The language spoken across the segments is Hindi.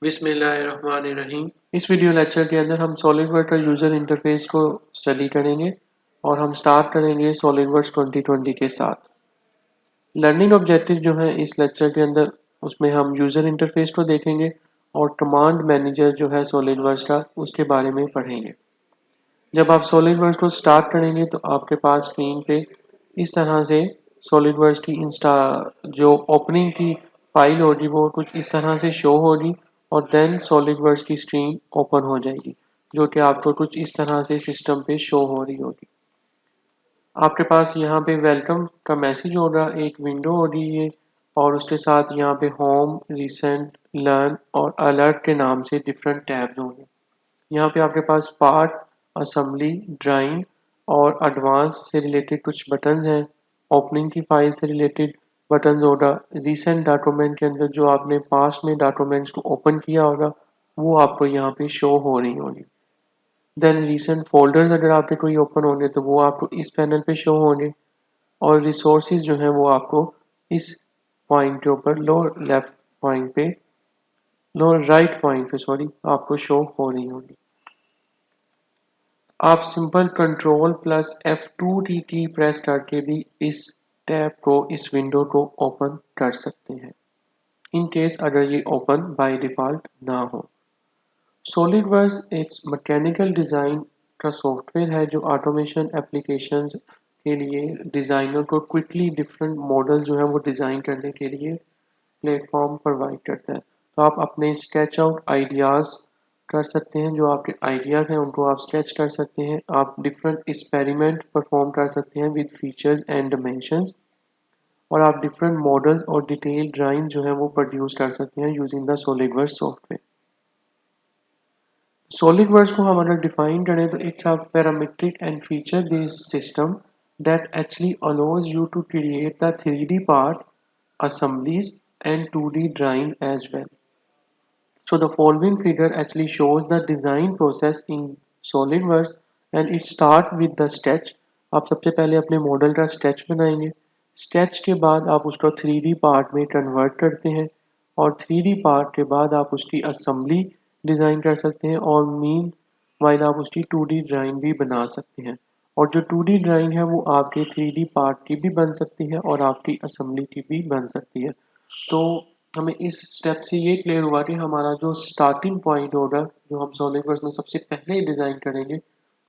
बिस्मिल्लाहिर्रहमानिर्रहीम। इस वीडियो लेक्चर के अंदर हम सॉलिडवर्क्स का यूज़र इंटरफेस को स्टडी करेंगे और हम स्टार्ट करेंगे सॉलिडवर्क्स 2020 के साथ। लर्निंग ऑब्जेक्टिव जो है इस लेक्चर के अंदर, उसमें हम यूज़र इंटरफेस को देखेंगे और कमांड मैनेजर जो है सॉलिडवर्क्स का, उसके बारे में पढ़ेंगे। जब आप सॉलिडवर्क्स को स्टार्ट करेंगे तो आपके पास स्क्रीन पे इस तरह से सॉलिडवर्क्स की जो ओपनिंग की फाइल होगी वो कुछ इस तरह से शो होगी और देन सॉलिडवर्क्स की स्क्रीन ओपन हो जाएगी, जो कि आपको कुछ इस तरह से सिस्टम पे शो हो रही होगी। आपके पास यहाँ पे वेलकम का मैसेज होगा, एक विंडो होगी ये, और उसके साथ यहाँ पे होम, रिसेंट, लर्न और अलर्ट के नाम से डिफरेंट टैब्स होंगे। यहाँ पे आपके पास पार्ट, असेंबली, ड्राइंग और एडवांस से रिलेटेड कुछ बटन्स हैं। ओपनिंग की फाइल से रिलेटेड बटन्स होगा। रिसेंट डॉक्यूमेंट के अंदर जो आपने पास्ट में डॉक्यूमेंट्स को ओपन किया होगा वो आपको यहाँ पे शो हो रही होगी। देन रिसेंट फोल्डर्स अगर आपके कोई ओपन होंगे तो वो आपको इस पैनल पे शो होंगे, और रिसोर्सेज जो हैं वो आपको इस पॉइंट के ऊपर लोअर लेफ्ट पॉइंट पे, लोअर राइट पॉइंट पे सॉरी, आपको शो हो रही होगी। आप सिंपल कंट्रोल प्लस F2 की प्रेस करके भी इस टैब को, इस विंडो को ओपन कर सकते हैं, इन केस अगर ये ओपन बाय डिफॉल्ट ना हो। सॉलिडवर्क्स एक मैकेनिकल डिज़ाइन का सॉफ्टवेयर है जो ऑटोमेशन एप्लीकेशंस के लिए डिज़ाइनर को क्विकली डिफरेंट मॉडल जो है वो डिज़ाइन करने के लिए प्लेटफॉर्म प्रोवाइड करता है। तो आप अपने स्केच आउट आइडियाज़ कर सकते हैं, जो आपके आइडियाज़ हैं उनको आप स्केच कर सकते हैं। आप डिफरेंट एक्सपेरिमेंट परफॉर्म कर सकते हैं विद फीचर्स एंड डायमेंशंस, और आप डिफरेंट मॉडल्स और डिटेल ड्राइंग जो है वो प्रोड्यूस कर सकते हैं using the SolidWorks software. SolidWorks को हम अगर डिफाइन करें तो it's a parametric and feature based system that actually allows you to create the 3D part, assemblies and 2D drawing as well. So the following figure actually shows the design process in SolidWorks and it start with the sketch. आप सबसे पहले अपने मॉडल का स्केच बनाएंगे। स्केच के बाद आप उसको 3D पार्ट में कन्वर्ट करते हैं, और 3D पार्ट के बाद आप उसकी असेंबली डिज़ाइन कर सकते हैं, और मीन वाइल आप उसकी 2D ड्राइंग भी बना सकते हैं। और जो 2D ड्राइंग है वो आपके 3D पार्ट की भी बन सकती है और आपकी असेंबली की भी बन सकती है। तो हमें इस स्टेप से ये क्लियर हुआ कि हमारा जो स्टार्टिंग पॉइंट होगा, जो हम सॉलिडवर्क्स में सबसे पहले डिज़ाइन करेंगे,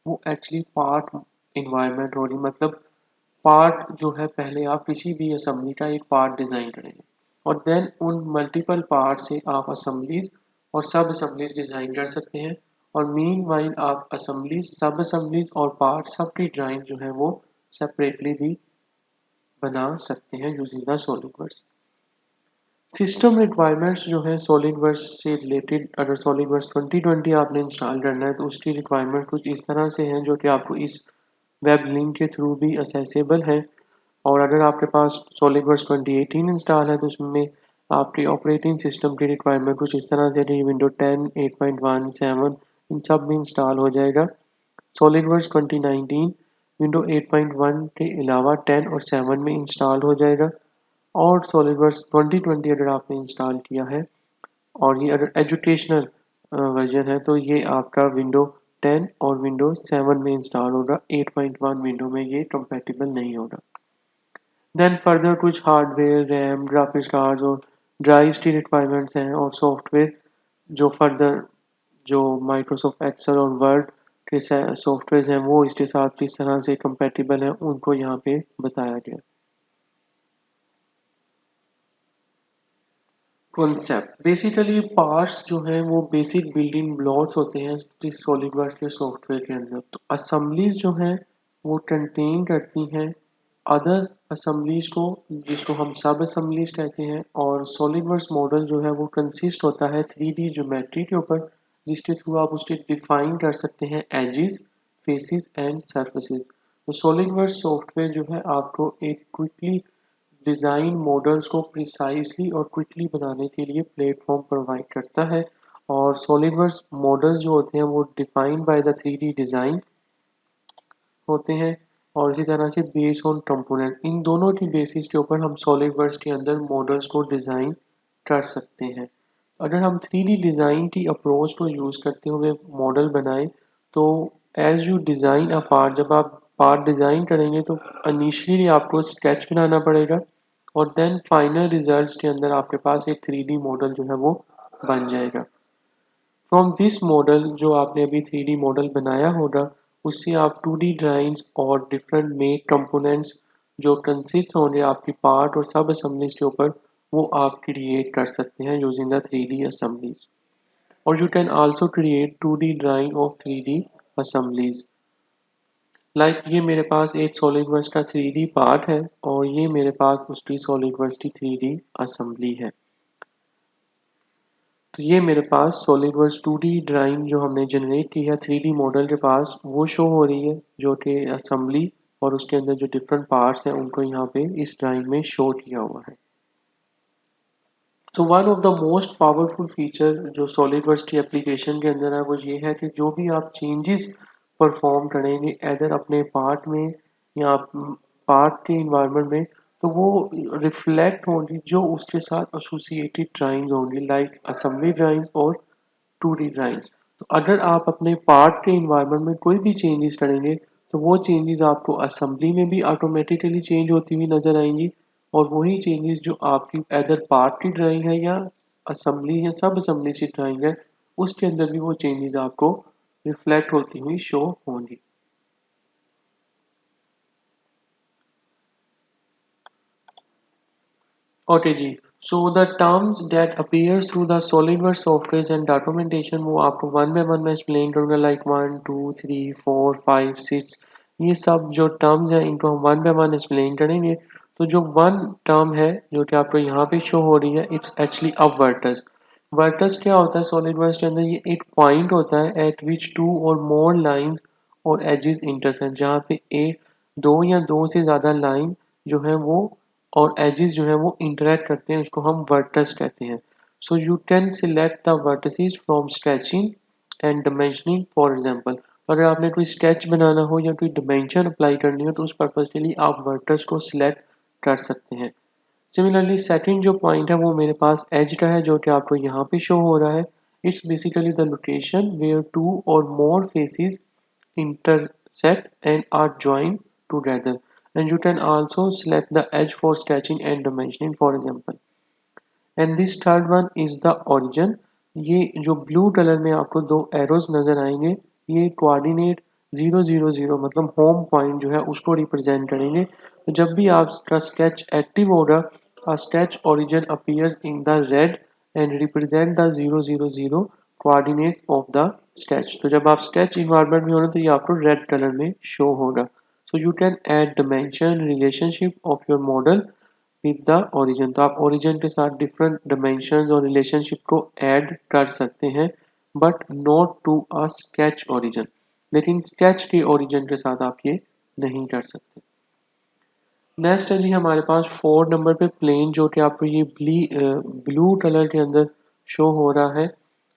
वो एक्चुअली पार्ट इन्वायरमेंट होगी। मतलब पार्ट जो है, पहले आप किसी भी असेंबली का एक पार्ट डिज़ाइन करेंगे और देन उन मल्टीपल पार्ट से आप असेंबलीज और सब असेंबलीज डिज़ाइन कर सकते हैं, और मीन वाइल आप असेंबलीज, सब असेंबलीज और पार्ट सब की ड्राइंग जो है वो सेपरेटली भी बना सकते हैं using the SolidWorks. System requirements जो है सॉलिडवर्क्स से रिलेटेड, अगर सॉलिडवर्क्स 2020 आपने इंस्टॉल करना है तो उसकी रिक्वायरमेंट कुछ इस तरह से हैं, जो कि आपको इस वेब लिंक के थ्रू भी असेसेबल है। और अगर आपके पास सॉलिडवर्क्स 2018 इंस्टॉल है तो उसमें आपके ऑपरेटिंग सिस्टम की रिक्वायरमेंट कुछ इस तरह से है, विंडो 10, 8.1, 7 इन सब में इंस्टॉल हो जाएगा। सॉलिडवर्क्स 2019 विंडो 8.1 के अलावा 10 और 7 में इंस्टॉल हो जाएगा। और सॉलिडवर्क्स 2020 अगर आपने इंस्टॉल किया है और ये अगर एजुकेशनल वर्जन है तो ये आपका विंडो 10 और विंडो 7 में इंस्टॉल होगा। 8.1 विंडो में ये कंपैटिबल नहीं होगा। देन फर्दर कुछ हार्डवेयर, रैम, ग्राफिक्स कार्ड और ड्राइव्स की रिक्वायरमेंट्स हैं, और सॉफ्टवेयर जो फर्दर जो माइक्रोसॉफ्ट एक्सेल और वर्ड के सॉफ्टवेयर हैं वो इसके साथ किस तरह से कंपैटिबल हैं उनको यहाँ पे बताया गया। कॉन्सेप्ट बेसिकली पार्ट्स जो हैं वो बेसिक बिल्डिंग ब्लॉक्स होते हैं इस सॉलिडवर्क्स के सॉफ्टवेयर के अंदर। तो असेंबलीज जो हैं वो कंटेन करती हैं अदर असेंबलीज को, जिसको हम सब असेंबलीज कहते हैं। और सॉलिडवर्क्स मॉडल जो है वो कंसिस्ट होता है 3D ज्योमेट्री के ऊपर, जिसके थ्रू आप उसके डिफाइन कर सकते हैं एजेस, फेसेस एंड सरफेसेस। तो सॉलिडवर्क्स सॉफ्टवेयर जो है आपको एक क्विकली डिज़ाइन मॉडल्स को प्रिसाइजली और क्विकली बनाने के लिए प्लेटफॉर्म प्रोवाइड करता है। और सॉलिडवर्क्स मॉडल्स जो होते हैं वो defined by the 3D design होते हैं, और इसी तरह से बेस ऑन कंपोनेंट, इन दोनों की बेसिस के ऊपर हम सॉलिडवर्क्स के अंदर मॉडल्स को डिज़ाइन कर सकते हैं। अगर हम 3D डिज़ाइन की अप्रोच को यूज़ करते हुए मॉडल बनाएं तो as you design a part, जब आप पार्ट डिज़ाइन करेंगे तो इनिशियली आपको स्केच बनाना पड़ेगा और देन फाइनल रिजल्ट्स के अंदर आपके पास एक 3D मॉडल जो है वो बन जाएगा। फ्रॉम दिस मॉडल, जो आपने अभी 3D मॉडल बनाया होगा, उससे आप 2D ड्राइंग्स और डिफरेंट मेक कंपोनेंट्स जो कंसिस्ट होंगे आपकी पार्ट और सब असेंबलीज के ऊपर, वो आप क्रिएट कर सकते हैं यूजिंग द 3D assemblies। और you can also create 2D drawing of 3D assemblies। Like ये मेरे पास एक सॉलिडवर्क्स का 3D पार्ट है और ये मेरे पास उसकी सॉलिडवर्क्स की 3D असेंबली है। तो ये मेरे पास सॉलिडवर्क्स 2D ड्राइंग जो हमने जनरेट की है 3D मॉडल के पास, वो शो हो रही है जो कि असेंबली और उसके अंदर जो डिफरेंट पार्ट्स हैं उनको यहाँ पे इस ड्राइंग में शो किया हुआ है। तो one of the most powerful feature जो सॉलिडवर्क्स की एप्लीकेशन के अंदर है वो ये है कि जो भी आप चेंजेस परफॉर्म करेंगे इधर अपने पार्ट में या पार्ट के इन्वायरमेंट में, तो वो रिफ्लेक्ट होंगी जो उसके साथ एसोसिएटेड ड्राइंग होंगी, लाइक असेंबली ड्राइंग और 2D ड्राइंग्स। तो अगर आप अपने पार्ट के इन्वायरमेंट में कोई भी चेंजेस करेंगे तो वो चेंजेस आपको असेंबली में भी ऑटोमेटिकली चेंज होती हुई नजर आएंगी और वही चेंजेस जो आपकी अदर पार्ट की ड्राइंग है या असेंबली या सब असेंबली की ड्राइंग है उसके अंदर भी वो चेंजेस आपको रिफ्लेक्ट होती हुई शो होंगी। ओके जी। So the terms that appears through the SolidWorks software and documentation, वो आपको वन बाय वन मैं एक्सप्लेन करूंगा, लाइक 1 2 3 4 5 6, ये सब जो टर्म्स हैं इनको हम वन बाय वन एक्सप्लेन करेंगे। तो जो वन टर्म है जो कि आपको यहाँ पे शो हो रही है, it's actually a Virtus. Virtus क्या होता है सॉलिडवर्क्स के अंदर? ये एक पॉइंट होता है eight which to or more lines और एजेस इंटरसेक्ट, जहाँ पे एक दो या दो से ज़्यादा लाइन जो है वो और एजेस जो है वो इंटरेक्ट करते हैं, उसको हम वर्टस कहते हैं। सो you can select the vertices from sketching and dimensioning. For example, अगर आपने कोई स्केच बनाना हो या कोई डायमेंशन अप्लाई करनी हो तो उस पर्पज के लिए आप वर्टस को सिलेक्ट कर सकते हैं। सिमिलरली सेकंड जो पॉइंट है वो मेरे पास एज का है जो कि आपको यहाँ पे शो हो रहा है। It's basically the location where two or more faces intersect and are joined together, and you can also select the edge for sketching and dimensioning, for example। and this third one is the origin। ये जो ब्लू कलर में आपको दो एरोज नजर आएंगे, ये कोऑर्डिनेट 0 0 0 मतलब होम पॉइंट जो है उसको रिप्रेजेंट करेंगे। तो जब भी आपका स्केच एक्टिव होगा, a sketch origin appears in the red and represent the 0 0 0 coordinates of the sketch। तो जब आप स्केच इन्वायरमेंट में होना तो ये आपको रेड कलर में शो होगा। So you can add dimension relationship of your model with the origin. तो आप ओरिजिन के साथ डिफरेंट डायमेंशन और रिलेशनशिप को ऐड कर सकते हैं, but not to a sketch origin. लेकिन स्केच के ओरिजिन के साथ आप ये नहीं कर सकते। नेक्स्ट है जी हमारे पास 4 नंबर पे प्लेन, जो कि आपको ये ब्लू कलर के अंदर शो हो रहा है।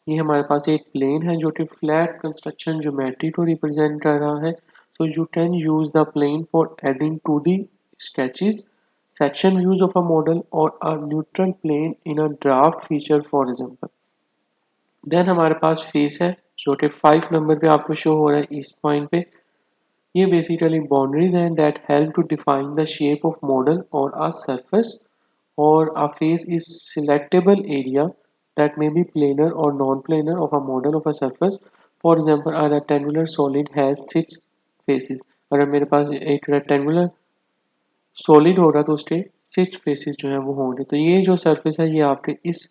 ये हमारे पास एक प्लेन है जो कि फ्लैट कंस्ट्रक्शन ज्योमेट्री को रिप्रेजेंट कर रहा है। So you can use the plane for adding to the sketches, section views of a model or a neutral plane in a draft feature, for example। Then हमारे पास फेस है जो कि 5 नंबर पे आपको शो हो रहा है इस पॉइंट पे। ये बेसिकली बाउंड्रीज हैं that help to define the shape of model और a surface, or a face is selectable area that may be planar or non-planar of a model of a surface। For example, a rectangular solid has 6 faces। अगर मेरे पास एक रेक्टेंगुलर सॉलिड होगा तो उसके 6 फेसेस जो है वो होंगे। तो ये जो सरफेस है ये आपके इस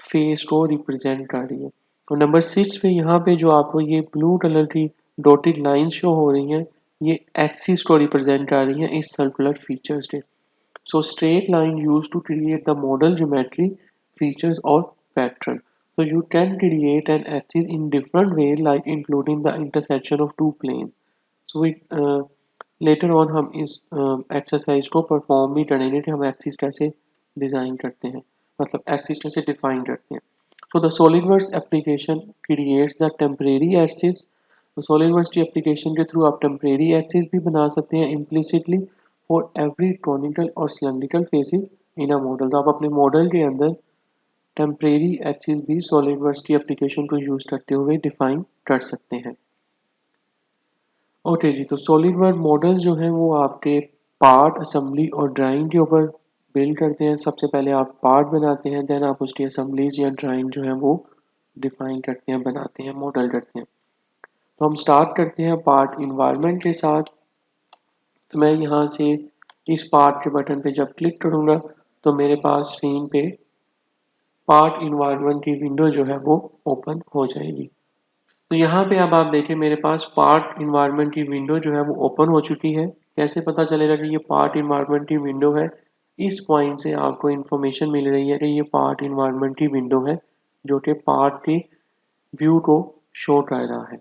फेस को रिप्रेजेंट कर रही है। तो नंबर 6 पे यहाँ पे जो आपको ये ब्लू कलर की डॉटेड लाइन शो हो रही हैं, ये एक्सिस को रिप्रेजेंट कर रही हैं इस सर्कुलर फीचर्स के। So straight line use to create the model geometry features और pattern. So you can create an axis in different way, like including the intersection of two planes। So we later on हम इस एक्सरसाइज को परफॉर्म भी करेंगे कि हम एक्सिस कैसे डिज़ाइन करते हैं, मतलब एक्सिस कैसे डिफाइन करते हैं। So the SolidWorks application creates the temporary axis. तो सॉलिडवर्क्स की एप्लीकेशन के थ्रू आप टेम्परेरी एक्सिस भी बना सकते हैं इम्प्लिसिटली फॉर एवरी कॉनिकल और cylindrical faces in a model. तो आप अपने मॉडल के अंदर टेम्परेरी एक्सिस भी सॉलिडवर्क्स की एप्लीकेशन को यूज करते हुए डिफाइन कर सकते हैं। ओके जी, तो सॉलिडवर्क मॉडल्स जो हैं वो आपके पार्ट असेंबली और ड्राइंग के ऊपर बिल्ड करते हैं। सबसे पहले आप पार्ट बनाते हैं, देन आप उसकी असेंबलीज या ड्राइंग जो है वो डिफाइन करते हैं, बनाते हैं, मॉडल करते हैं। तो हम स्टार्ट करते हैं पार्ट इन्वायरमेंट के साथ। तो मैं यहाँ से इस पार्ट के बटन पे जब क्लिक करूँगा तो मेरे पास स्क्रीन पे पार्ट इन्वायरमेंट की विंडो जो है वो ओपन हो जाएगी। तो यहाँ पे अब आप देखें मेरे पास पार्ट इन्वायरमेंट की विंडो जो है वो ओपन हो चुकी है। कैसे पता चलेगा कि ये पार्ट इन्वायरमेंट की विंडो है? इस पॉइंट से आपको इन्फॉर्मेशन मिल रही है कि ये पार्ट इन्वायरमेंट की विंडो है जो कि पार्ट के व्यू को शो कर रहा है।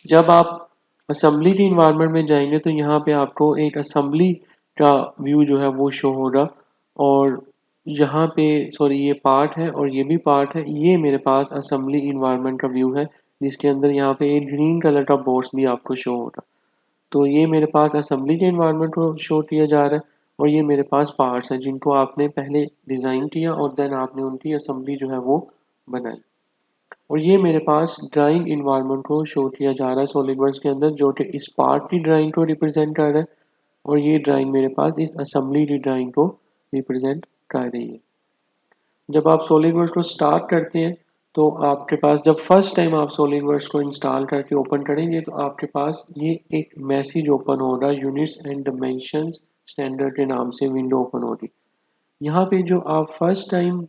जब आप असेंबली के इन्वायरमेंट में जाएंगे तो यहाँ पे आपको एक असेंबली का व्यू जो है वो शो होगा। और यहाँ पे सॉरी, ये पार्ट है और ये भी पार्ट है। ये मेरे पास असेंबली इन्वायरमेंट का व्यू है जिसके अंदर यहाँ पे एक ग्रीन कलर का बॉक्स भी आपको शो होगा। तो ये मेरे पास असेंबली के इन्वायरमेंट को शो किया जा रहा है और ये मेरे पास पार्ट्स हैं जिनको आपने पहले डिज़ाइन किया और देन आपने उनकी असेंबली जो है वो बनाई। और ये मेरे पास ड्राइंग इन्वायरमेंट को शो किया जा रहा है सॉलिडवर्क्स के अंदर, जो कि इस पार्ट की ड्राइंग को रिप्रेजेंट कर रहा है। और ये ड्राइंग मेरे पास इस असेंबली की ड्राइंग को रिप्रेजेंट कर रही है। जब आप सॉलिडवर्क्स को स्टार्ट करते हैं तो आपके पास जब फर्स्ट टाइम आप सॉलिडवर्क्स को इंस्टॉल करके ओपन करेंगे तो आपके पास ये एक मैसेज ओपन होगा, यूनिट्स एंड डायमेंशंस स्टैंडर्ड के नाम से विंडो ओपन होगी। यहाँ पे जो आप फर्स्ट टाइम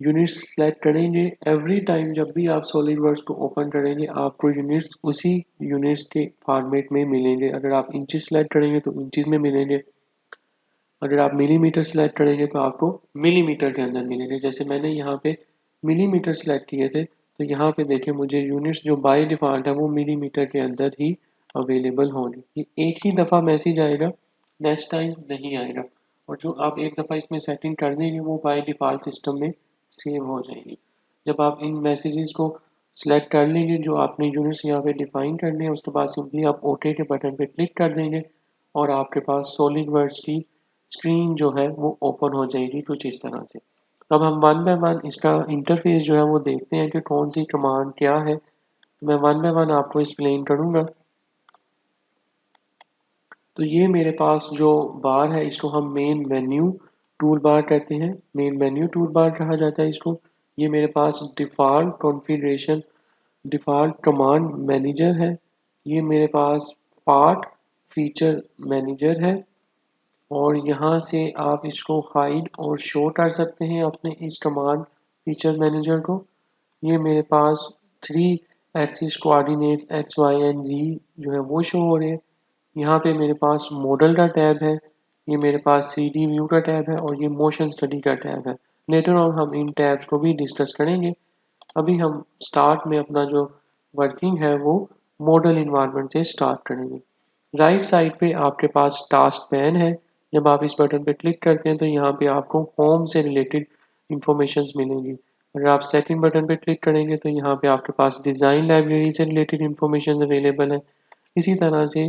यूनिट्स सेलेक्ट करेंगे, एवरी टाइम जब भी आप सॉलिडवर्क्स को ओपन करेंगे आपको यूनिट्स उसी यूनिट्स के फॉर्मेट में मिलेंगे। अगर आप इंचेस सेलेक्ट करेंगे तो इंचेस में मिलेंगे, अगर आप मिलीमीटर सेलेक्ट करेंगे तो आपको मिलीमीटर के अंदर मिलेंगे। जैसे मैंने यहाँ पे मिलीमीटर सेलेक्ट किए थे तो यहाँ पे देखिए मुझे यूनिट्स जो बाय डिफ़ॉल्ट है वो मिलीमीटर के अंदर ही अवेलेबल होंगी। ये एक ही दफ़ा मैसेज आएगा, नेक्स्ट टाइम नहीं आएगा। और जो आप एक दफ़ा इसमें सेटिंग कर देंगे वो बाय डिफ़ॉल्ट सिस्टम में सेव हो जाएगी। जब आप इन मैसेजेस को सिलेक्ट कर लेंगे जो आपने यूनिट्स यहाँ पे डिफाइन करने हैं, उसके बाद सिंपली आप ओके के बटन पे क्लिक कर देंगे और आपके पास सॉलिड वर्ड्स की स्क्रीन जो है वो ओपन हो जाएगी कुछ इस तरह से। अब हम वन बाय वन इसका इंटरफेस जो है वो देखते हैं कि कौन सी कमांड क्या है। तो मैं वन बाय वन आपको एक्सप्लेन करूँगा। तो ये मेरे पास जो बार है इसको हम मेन मेन्यू टूल बार कहते हैं, मेन मेन्यू टूल बार कहा जाता है इसको। ये मेरे पास default configuration default command manager है। ये मेरे पास पार्ट फीचर मैनेजर है और यहाँ से आप इसको हाइड और शो कर सकते हैं अपने इस कमांड फीचर मैनेजर को। ये मेरे पास 3 axis coordinate X Y and Z जो है वो शो हो रहे हैं। यहाँ पे मेरे पास मॉडल का टैब है, ये मेरे पास 3D व्यू का टैब है और ये मोशन स्टडी का टैब है। लेटर ऑन हम इन टैब्स को भी डिस्कस करेंगे। अभी हम स्टार्ट में अपना जो वर्किंग है वो मॉडल इन्वायरमेंट से स्टार्ट करेंगे। राइट साइड पे आपके पास टास्क पैन है। जब आप इस बटन पे क्लिक करते हैं तो यहाँ पे आपको होम से रिलेटेड इंफॉर्मेशन मिलेंगी। अगर आप सेकंड बटन पे क्लिक करेंगे तो यहाँ पे आपके पास डिज़ाइन लाइब्रेरी से रिलेटेड इंफॉर्मेशन अवेलेबल है। इसी तरह से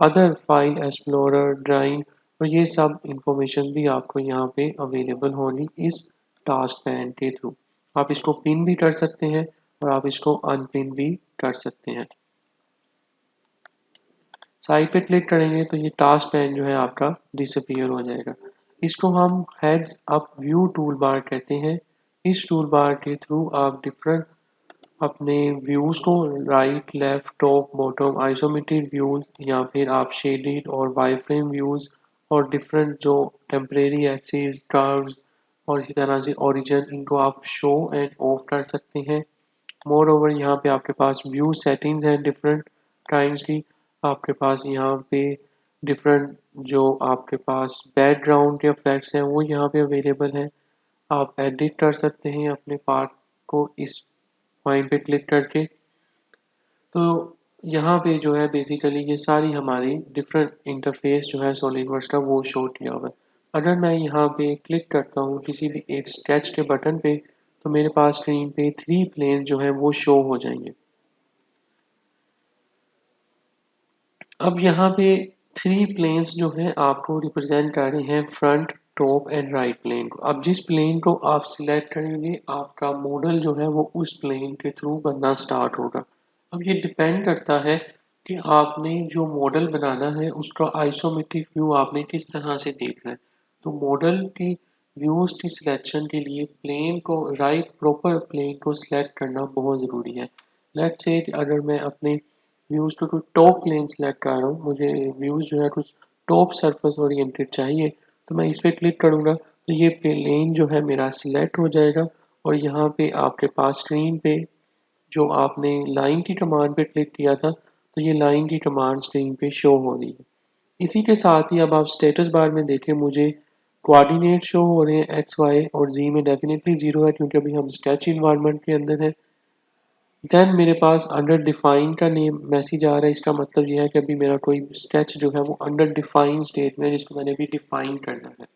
अदर फाइल एक्सप्लोरर ड्राइंग और ये सब इंफॉर्मेशन भी आपको यहाँ पे अवेलेबल होगी इस टास्क पैन के थ्रू। आप इसको पिन भी कर सकते हैं और आप इसको अनपिन भी कर सकते हैं। साइड पे क्लिक करेंगे तो ये टास्क पैन जो है आपका डिसअपीयर हो जाएगा। इसको हम heads up view tool bar कहते हैं। इस टूल बार के थ्रू आप डिफरेंट अपने व्यूज को right left top bottom isometric views या फिर आप शेडेड और वाईफ्रेम व्यूज और डिफरेंट जो टेम्परेरी एक्सिस कर्व्स और इसी तरह से ओरिजिन इनको आप शो एंड ऑफ कर सकते हैं। मोर ओवर यहाँ पे आपके पास व्यू सेटिंग्स हैं डिफरेंट काइंड्स की। आपके पास यहाँ पे डिफरेंट जो आपके पास बैकग्राउंड के इफेक्ट्स हैं वो यहाँ पे अवेलेबल हैं। आप एडिट कर सकते हैं अपने पार्ट को इस पॉइंट पे क्लिक करके। तो यहाँ पे जो है बेसिकली ये सारी हमारी डिफरेंट इंटरफेस जो है सॉलिडवर्क्स का वो शो किया हुआ है। अगर मैं यहाँ पे क्लिक करता हूँ किसी भी एक स्केच के बटन पे तो मेरे पास स्क्रीन पे 3 प्लेन जो है वो शो हो जाएंगे। अब यहाँ पे 3 प्लेन्स जो हैं आपको रिप्रेजेंट कर रहे हैं front, top and right plane को। अब जिस प्लेन को आप सिलेक्ट करेंगे आपका मॉडल जो है वो उस प्लेन के थ्रू बनना स्टार्ट होगा। अब ये डिपेंड करता है कि आपने जो मॉडल बनाना है उसका आइसोमेट्रिक व्यू आपने किस तरह से देखना है। तो मॉडल की व्यूज की सिलेक्शन के लिए प्लेन को राइट प्रॉपर प्लेन को सिलेक्ट करना बहुत ज़रूरी है। लेट्स से अगर मैं अपने व्यूज को कोई टॉप प्लेन सिलेक्ट कर रहा हूँ, मुझे व्यूज जो है कुछ टॉप सरफेस ओरिएंटेड चाहिए, तो मैं इस पर क्लिक करूँगा तो ये प्लेन जो है मेरा सिलेक्ट हो जाएगा। और यहाँ पे आपके पास स्क्रीन पे जो आपने लाइन की कमांड पे क्लिक किया था तो ये लाइन की कमांड स्क्रीन पे शो हो रही है। इसी के साथ ही अब आप स्टेटस बार में देखें, मुझे कोऑर्डिनेट शो हो रहे हैं एक्स वाई और जी में डेफिनेटली जीरो है क्योंकि अभी हम स्केच इन्वायरमेंट के अंदर है। देन मेरे पास अंडर डिफाइन का नेम मैसेज आ रहा है, इसका मतलब यह है कि अभी मेरा कोई स्केच जो है वो अंडर डिफाइन स्टेट में है जिसको मैंने अभी डिफाइन करना है।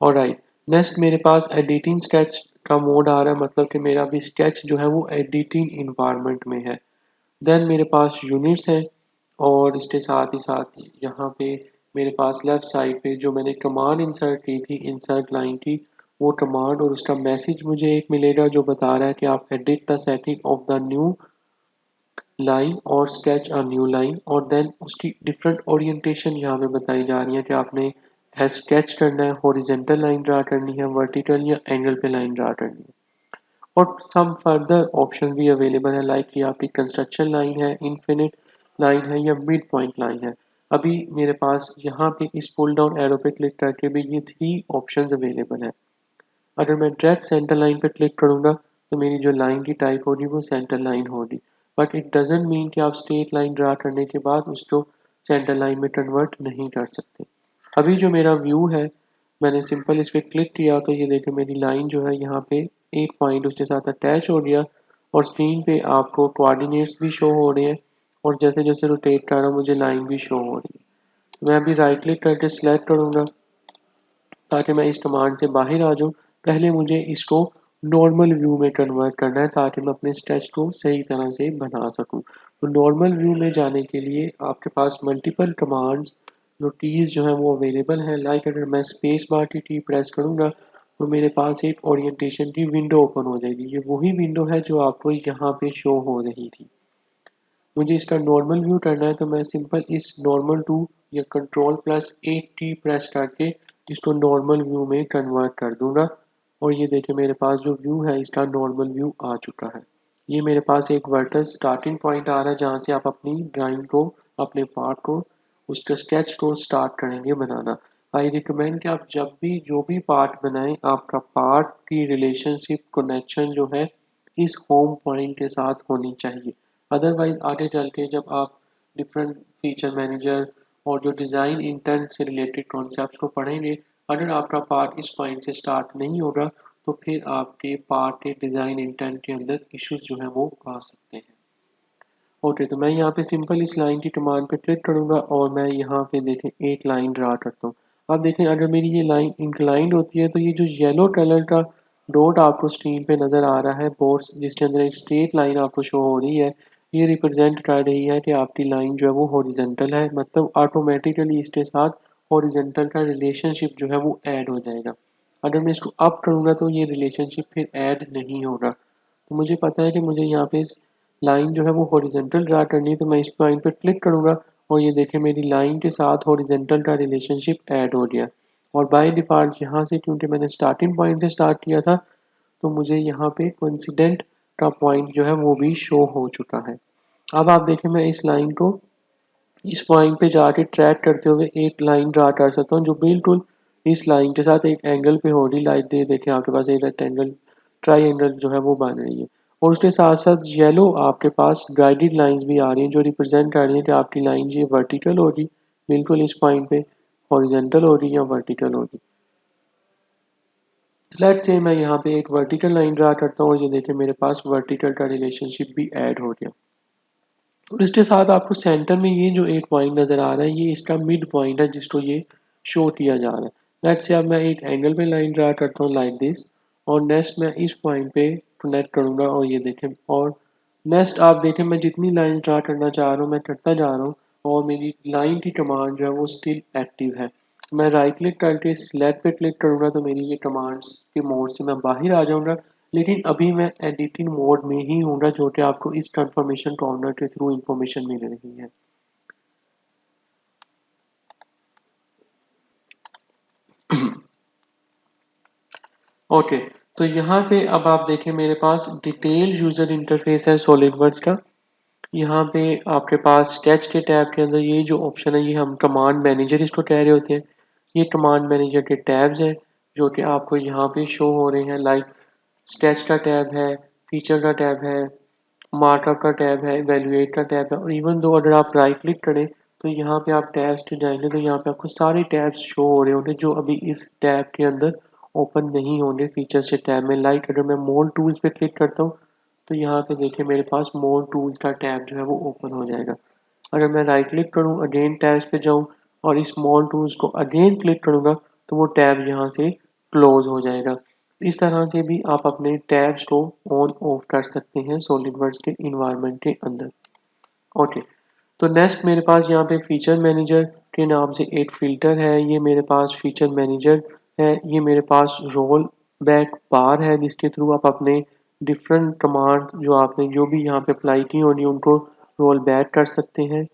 ऑलराइट, नेक्स्ट मेरे पास एडिटिंग स्केच का मोड आ रहा है, मतलब कि मेरा भी स्केच जो है वो एडिटिंग इन्वायरमेंट में है। देन मेरे पास यूनिट्स है और इसके साथ ही साथ यहाँ पे मेरे पास लेफ्ट साइड पे जो मैंने कमांड इंसर्ट की थी इंसर्ट लाइन की, वो कमांड और उसका मैसेज मुझे एक मिलेगा जो बता रहा है कि आप edit the setting of the new line और स्केच अ न्यू लाइन। और देन उसकी डिफरेंट ओरिएंटेशन यहाँ पे बताई जा रही है कि आपने स्केच करना है, हॉरिजेंटल लाइन ड्रा करनी है, वर्टिकल या एंगल पे लाइन ड्रा करनी है। और सम फर्दर ऑप्शन भी अवेलेबल है लाइक कि आपकी कंस्ट्रक्शन लाइन है, इनफिनिट लाइन है या मिड पॉइंट लाइन है। अभी मेरे पास यहाँ पे इस पुल डाउन एरो पे क्लिक करके भी ये 3 ऑप्शंस अवेलेबल है। अगर मैं डायरेक्ट सेंटर लाइन पे क्लिक करूँगा तो मेरी जो लाइन की टाइप होगी वो सेंटर लाइन होगी, बट इट डजेंट मीन कि आप स्ट्रेट लाइन ड्रा करने के बाद उसको सेंटर लाइन में कन्वर्ट नहीं कर सकते। अभी जो मेरा व्यू है, मैंने सिंपल इस पर क्लिक किया तो ये देखें मेरी लाइन जो है यहाँ पे एक पॉइंट उसके साथ अटैच हो गया और स्क्रीन पे आपको कोऑर्डिनेट्स भी शो हो रहे हैं और जैसे जैसे रोटेट कर रहा हूँ मुझे लाइन भी शो हो रही है। मैं अभी राइट क्लिक करके सिलेक्ट करूँगा ताकि मैं इस कमांड से बाहर आ जाऊँ। पहले मुझे इसको नॉर्मल व्यू में कन्वर्ट करना है ताकि मैं अपने स्केच को सही तरह से बना सकूँ। तो नॉर्मल व्यू में जाने के लिए आपके पास मल्टीपल कमांड्स जो कीज़ जो है वो अवेलेबल है। लाइक अगर मैं स्पेस बार की की प्रेस करूँगा तो मेरे पास एक ओरिएंटेशन की विंडो ओपन हो जाएगी। ये वही विंडो है जो आपको यहाँ पे शो हो रही थी। मुझे इसका नॉर्मल व्यू करना है तो मैं सिंपल इस नॉर्मल टू या कंट्रोल प्लस 8 प्रेस करके इसको नॉर्मल व्यू में कन्वर्ट कर दूंगा। और ये देखिए मेरे पास जो व्यू है इसका नॉर्मल व्यू आ चुका है। ये मेरे पास एक वर्टस स्टार्टिंग पॉइंट आ रहा है जहाँ से आप अपनी ड्राइंग को, अपने पार्ट को, उसके स्केच को स्टार्ट करेंगे बनाना। आई रिकमेंड कि आप जब भी जो भी पार्ट बनाएं आपका पार्ट की रिलेशनशिप कनेक्शन जो है इस होम पॉइंट के साथ होनी चाहिए। अदरवाइज आगे चल के जब आप डिफरेंट फीचर मैनेजर और जो डिज़ाइन इंटेंट से रिलेटेड कॉन्सेप्ट्स को पढ़ेंगे, अगर आपका पार्ट इस पॉइंट से स्टार्ट नहीं होगा तो फिर आपके पार्ट के डिज़ाइन इंटेंट के अंदर इश्यूज जो है वो आ सकते हैं। ओके, तो मैं यहाँ पे सिंपल इस लाइन की कमांड पे क्लिक करूँगा और मैं यहाँ पे देखें एक लाइन ड्रा करता हूँ। अब देखें अगर मेरी ये लाइन इंक्लाइंड होती है तो ये जो येलो कलर का डॉट आपको स्क्रीन पे नज़र आ रहा है बोर्ड्स जिसके अंदर एक स्ट्रेट लाइन आपको शो हो रही है, ये रिप्रेजेंट कर रही है कि आपकी लाइन जो है वो हॉरिजेंटल है, मतलब ऑटोमेटिकली इसके साथ हॉरिजेंटल का रिलेशनशिप जो है वो ऐड हो जाएगा। अगर मैं इसको अप करूँगा तो ये रिलेशनशिप फिर ऐड नहीं होगा। तो मुझे पता है कि मुझे यहाँ पे इस लाइन जो है वो हॉरिजेंटल ड्रा करनी है तो मैं इस पॉइंट पे क्लिक करूँगा और ये देखें मेरी लाइन के साथ हॉरिजेंटल का रिलेशनशिप ऐड हो गया। और बाय डिफ़ॉल्ट यहाँ से क्योंकि मैंने स्टार्टिंग पॉइंट से स्टार्ट किया था तो मुझे यहाँ पे कोइंसिडेंट का पॉइंट जो है वो भी शो हो चुका है। अब आप देखें मैं इस लाइन को इस पॉइंट पे जाके ट्रैक करते हुए एक लाइन ड्रा कर सकता हूँ जो बिल्कुल इस लाइन के साथ एक एंगल पे हो रही लाइट दे देखें आपके पास एक रेक्टेंगल ट्राइंगल जो है वो बन रही है। और उसके साथ साथ येलो आपके पास गाइडेड लाइंस भी आ रही हैं जो रिप्रेजेंट कर रही है कि आपकी लाइन ये वर्टिकल होगी बिल्कुल इस पॉइंट पे, हॉरिजेंटल होगी या वर्टिकल होगी। लेट्स से मैं यहाँ पे एक वर्टिकल लाइन ड्रा करता हूँ और ये देखें मेरे पास वर्टिकल का रिलेशनशिप भी ऐड हो गया। और इसके साथ आपको सेंटर में ये जो एक पॉइंट नज़र आ रहा है ये इसका मिड पॉइंट है जिसको ये शो किया जा रहा है। लेट्स से अब मैं एक एंगल पे लाइन ड्रा करता हूँ लाइक दिस और नेक्स्ट मैं इस पॉइंट पे कनेक्ट करूँगा और ये देखें। और नेक्स्ट आप देखें मैं जितनी लाइन ड्रा करना चाह रहा हूँ मैं करता जा रहा हूँ और मेरी लाइन की कमांड जो है वो स्टिल एक्टिव है। मैं राइट क्लिक करके सिलेक्ट पे क्लिक करूंगा तो मेरी ये कमांड्स के मोड से मैं बाहर आ जाऊंगा, लेकिन अभी मैं एडिटिंग मोड में ही हूँगा, जो कि आपको इस कंफर्मेशन कॉर्नर के थ्रू इंफॉर्मेशन मिल रही है। ओके, तो यहाँ पे अब आप देखें मेरे पास डिटेल यूजर इंटरफेस है सॉलिडवर्क्स का। यहाँ पे आपके पास स्केच के टैब के अंदर ये जो ऑप्शन है, ये हम कमांड मैनेजर इसको कह रहे होते हैं। ये कमांड मैनेजर के टैब्स हैं जो कि आपको यहाँ पे शो हो रहे हैं, लाइक स्केच का टैब है, फीचर का टैब है, मार्कअप का टैब है, इवेल्युएट का टैब है। और इवन दो अगर आप राइट क्लिक करें तो यहाँ पे आप टैब्स पे जाएंगे तो यहाँ पे आपको सारे टैब्स शो हो रहे होंगे जो अभी इस टैब के अंदर ओपन नहीं होंगे फीचर से टैब में। लाइक अगर मैं मोर टूल्स पे क्लिक करता हूँ तो यहाँ पे देखिए मेरे पास मोर टूल्स का टैब जो है वो ओपन हो जाएगा। अगर मैं राइट क्लिक करूँ, अगेन टैब्स पे जाऊँ और इस स्मॉल टूल्स को अगेन क्लिक करूँगा तो वो टैब यहाँ से क्लोज हो जाएगा। इस तरह से भी आप अपने टैब्स को ऑन ऑफ कर सकते हैं सॉलिडवर्क्स के इन्वायरमेंट के अंदर। ओके, तो नेक्स्ट मेरे पास यहाँ पे फीचर मैनेजर के नाम से एक फिल्टर है। ये मेरे पास फीचर मैनेजर है। ये मेरे पास रोल बैक बार है जिसके थ्रू आप अपने डिफरेंट कमांड जो आपने जो भी यहाँ पे अप्लाई की होनी उनको रोल बैक कर सकते हैं।